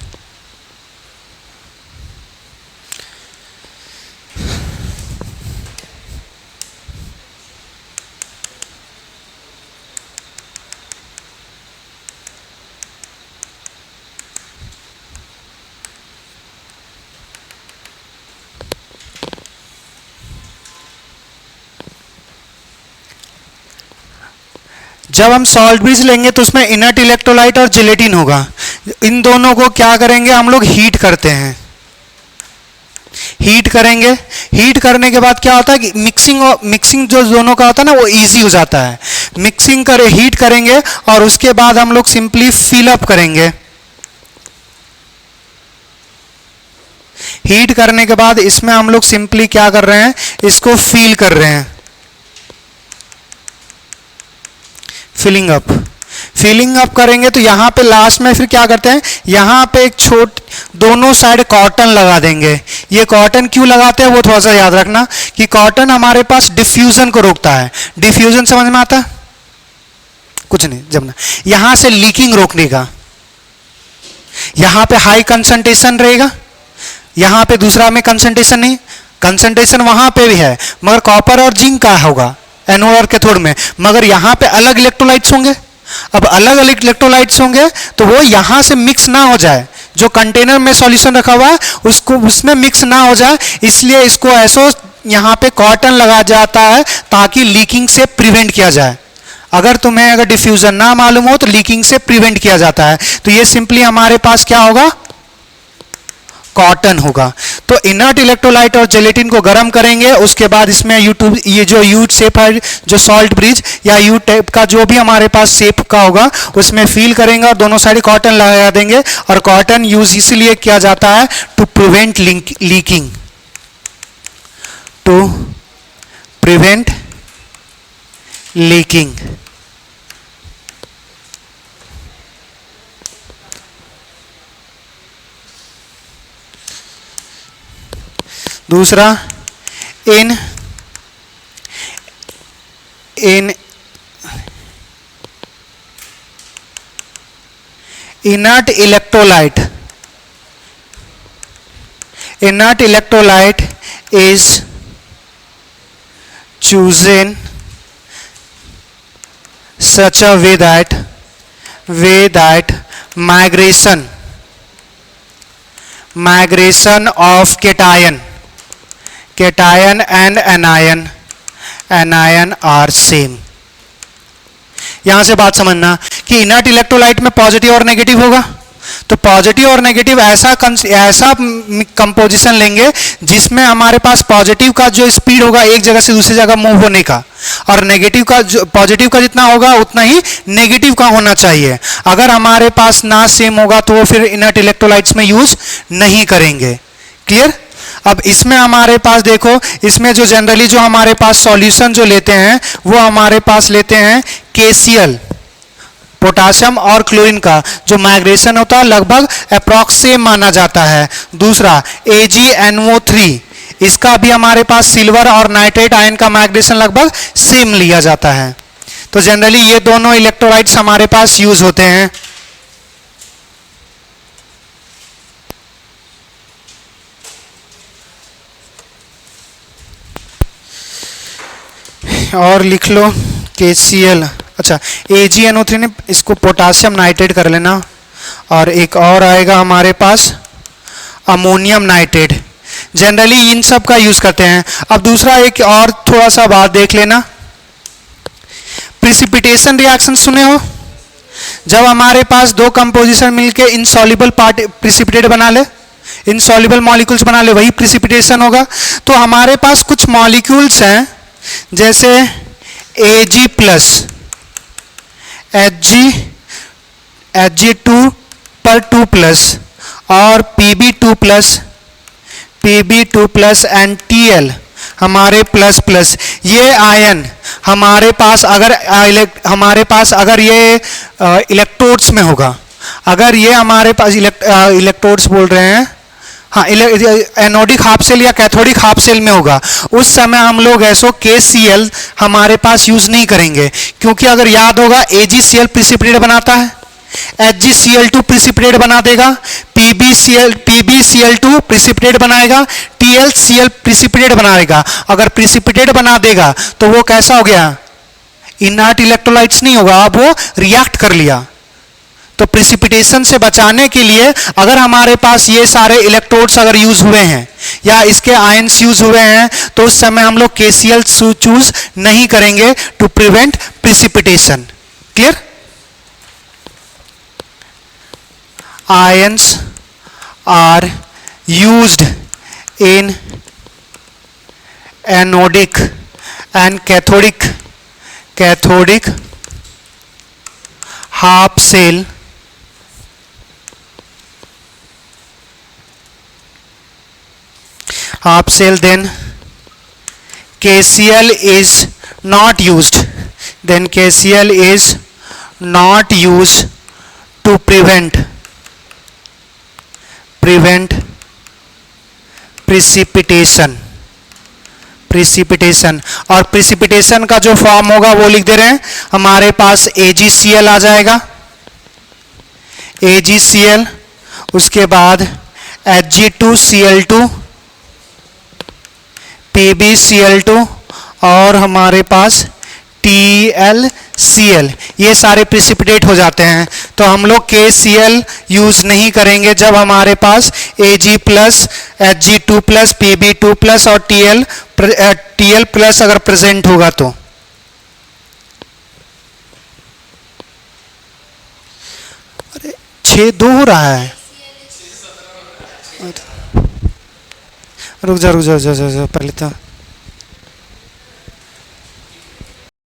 जब हम सॉल्ट ब्रिज लेंगे तो उसमें इनर्ट इलेक्ट्रोलाइट और जेलेटिन होगा। इन दोनों को क्या करेंगे हम लोग, हीट करते हैं। हीट करेंगे, हीट करने के बाद क्या होता है कि मिक्सिंग जो दोनों का होता है ना वो इजी हो जाता है। हीट करेंगे और उसके बाद हम लोग सिंपली फिल अप करेंगे। हीट करने के बाद इसमें हम लोग सिंपली क्या कर रहे हैं, इसको फिल कर रहे हैं, फिलिंग अप करेंगे। तो यहां पे लास्ट में फिर क्या करते हैं, यहां पे एक दोनों साइड कॉटन लगा देंगे। ये कॉटन क्यों लगाते हैं वो थोड़ा सा याद रखना कि कॉटन हमारे पास डिफ्यूजन को रोकता है। डिफ्यूजन समझ में आता है? कुछ नहीं, जब ना यहां से लीकिंग रोकने का, यहां पे हाई कंसंट्रेशन रहेगा, यहां पे दूसरा में कंसंट्रेशन नहीं, कंसंट्रेशन वहां पे भी है मगर कॉपर और जिंक का होगा एनोड और कैथोड में, मगर यहां पे अलग इलेक्ट्रोलाइट्स होंगे। अब अलग अलग इलेक्ट्रोलाइट्स होंगे तो वो यहां से मिक्स ना हो जाए, जो कंटेनर में सॉल्यूशन रखा हुआ है उसको उसमें मिक्स ना हो जाए, इसलिए इसको ऐसो यहां पे कॉटन लगा जाता है ताकि लीकिंग से प्रिवेंट किया जाए। अगर डिफ्यूजन ना मालूम हो तो लीकिंग से प्रिवेंट किया जाता है। तो ये सिंपली हमारे पास क्या होगा, कॉटन होगा। तो इनर्ट इलेक्ट्रोलाइट और जेलेटिन को गर्म करेंगे, उसके बाद इसमें ये जो यू शेप है, जो सॉल्ट ब्रिज या यू टाइप का जो भी हमारे पास शेप का होगा उसमें फिल करेंगे और दोनों साइड कॉटन लगा देंगे। और कॉटन यूज इसलिए किया जाता है to prevent leaking, to prevent leaking. दूसरा, इन inert electrolyte is chosen such a way that migration of cation and anion are same। यहां से बात समझना कि इनर्ट इलेक्ट्रोलाइट में पॉजिटिव और नेगेटिव होगा, तो पॉजिटिव और नेगेटिव ऐसा कंपोजिशन लेंगे जिसमें हमारे पास पॉजिटिव का जो स्पीड होगा एक जगह से दूसरी जगह मूव होने का, और नेगेटिव का जो पॉजिटिव का जितना होगा उतना ही नेगेटिव का होना चाहिए। अगर हमारे पास ना सेम होगा तो वो फिर इनर्ट इलेक्ट्रोलाइट्स में यूज नहीं करेंगे। क्लियर? अब इसमें हमारे पास देखो, इसमें जो जनरली जो हमारे पास सॉल्यूशन जो लेते हैं वो हमारे पास लेते हैं KCl, पोटाशियम और क्लोरीन का जो माइग्रेशन होता है लगभग अप्रॉक्स सेम माना जाता है। दूसरा AgNO3, इसका भी हमारे पास सिल्वर और नाइट्रेट आयन का माइग्रेशन लगभग सेम लिया जाता है। तो जनरली ये दोनों इलेक्ट्रोलाइट्स हमारे पास यूज होते हैं। और लिख लो KCl, अच्छा AgNO3 ने इसको पोटाशियम नाइट्रेट कर लेना, और एक और आएगा हमारे पास अमोनियम नाइट्रेट। जनरली इन सब का यूज करते हैं। अब दूसरा एक और थोड़ा सा बात देख लेना, प्रिसिपिटेशन रिएक्शन सुने हो, जब हमारे पास दो कंपोजिशन मिलके इनसॉल्युबल प्रिसिपिटेट बना ले, इनसॉल्युबल मॉलिक्यूल्स बना ले, वही प्रिसिपिटेशन होगा। तो हमारे पास कुछ मॉलिक्यूल्स हैं जैसे Ag प्लस Hg2 पर 2 प्लस और Pb2 प्लस एंड Tl हमारे प्लस प्लस। ये आयन हमारे पास अगर ये इलेक्ट्रोड्स में होगा, अगर ये हमारे पास इलेक्ट्रोड्स बोल रहे हैं, हाँ एनोडिक हाफ सेल या कैथोडिक हाफ सेल में होगा, उस समय हम लोग ऐसो KCl हमारे पास यूज नहीं करेंगे, क्योंकि अगर याद होगा AgCl प्रिसिपिटेट बनाता है, HgCl2 प्रिसिपिटेट बना देगा, PbCl2 प्रिसिपिटेट बनाएगा, TlCl प्रिसिपिटेट बनाएगा। अगर प्रिसिपिटेट बना देगा तो वो कैसा हो गया, इनर्ट इलेक्ट्रोलाइट्स नहीं होगा, अब वो रिएक्ट कर लिया। तो प्रिसिपिटेशन से बचाने के लिए अगर हमारे पास ये सारे इलेक्ट्रोड्स अगर यूज हुए हैं या इसके आयंस यूज हुए हैं तो उस समय हम लोग KCl चूज नहीं करेंगे to prevent precipitation. Clear? Ions are used in anodic and cathodic half cell then KCl is not used, to prevent precipitation और precipitation का जो फॉर्म होगा वो लिख दे रहे हैं, हमारे पास AgCl आ जाएगा, AgCl, उसके बाद Hg2Cl2 PbCl2 और हमारे पास TlCl, ये सारे प्रिसिपिटेट हो जाते हैं। तो हम लोग KCl यूज नहीं करेंगे जब हमारे पास Ag plus Hg2 plus Pb2 plus और Tl प्लस अगर प्रेजेंट होगा तो। अरे 6-2 हो रहा है, रुक जा पहले तो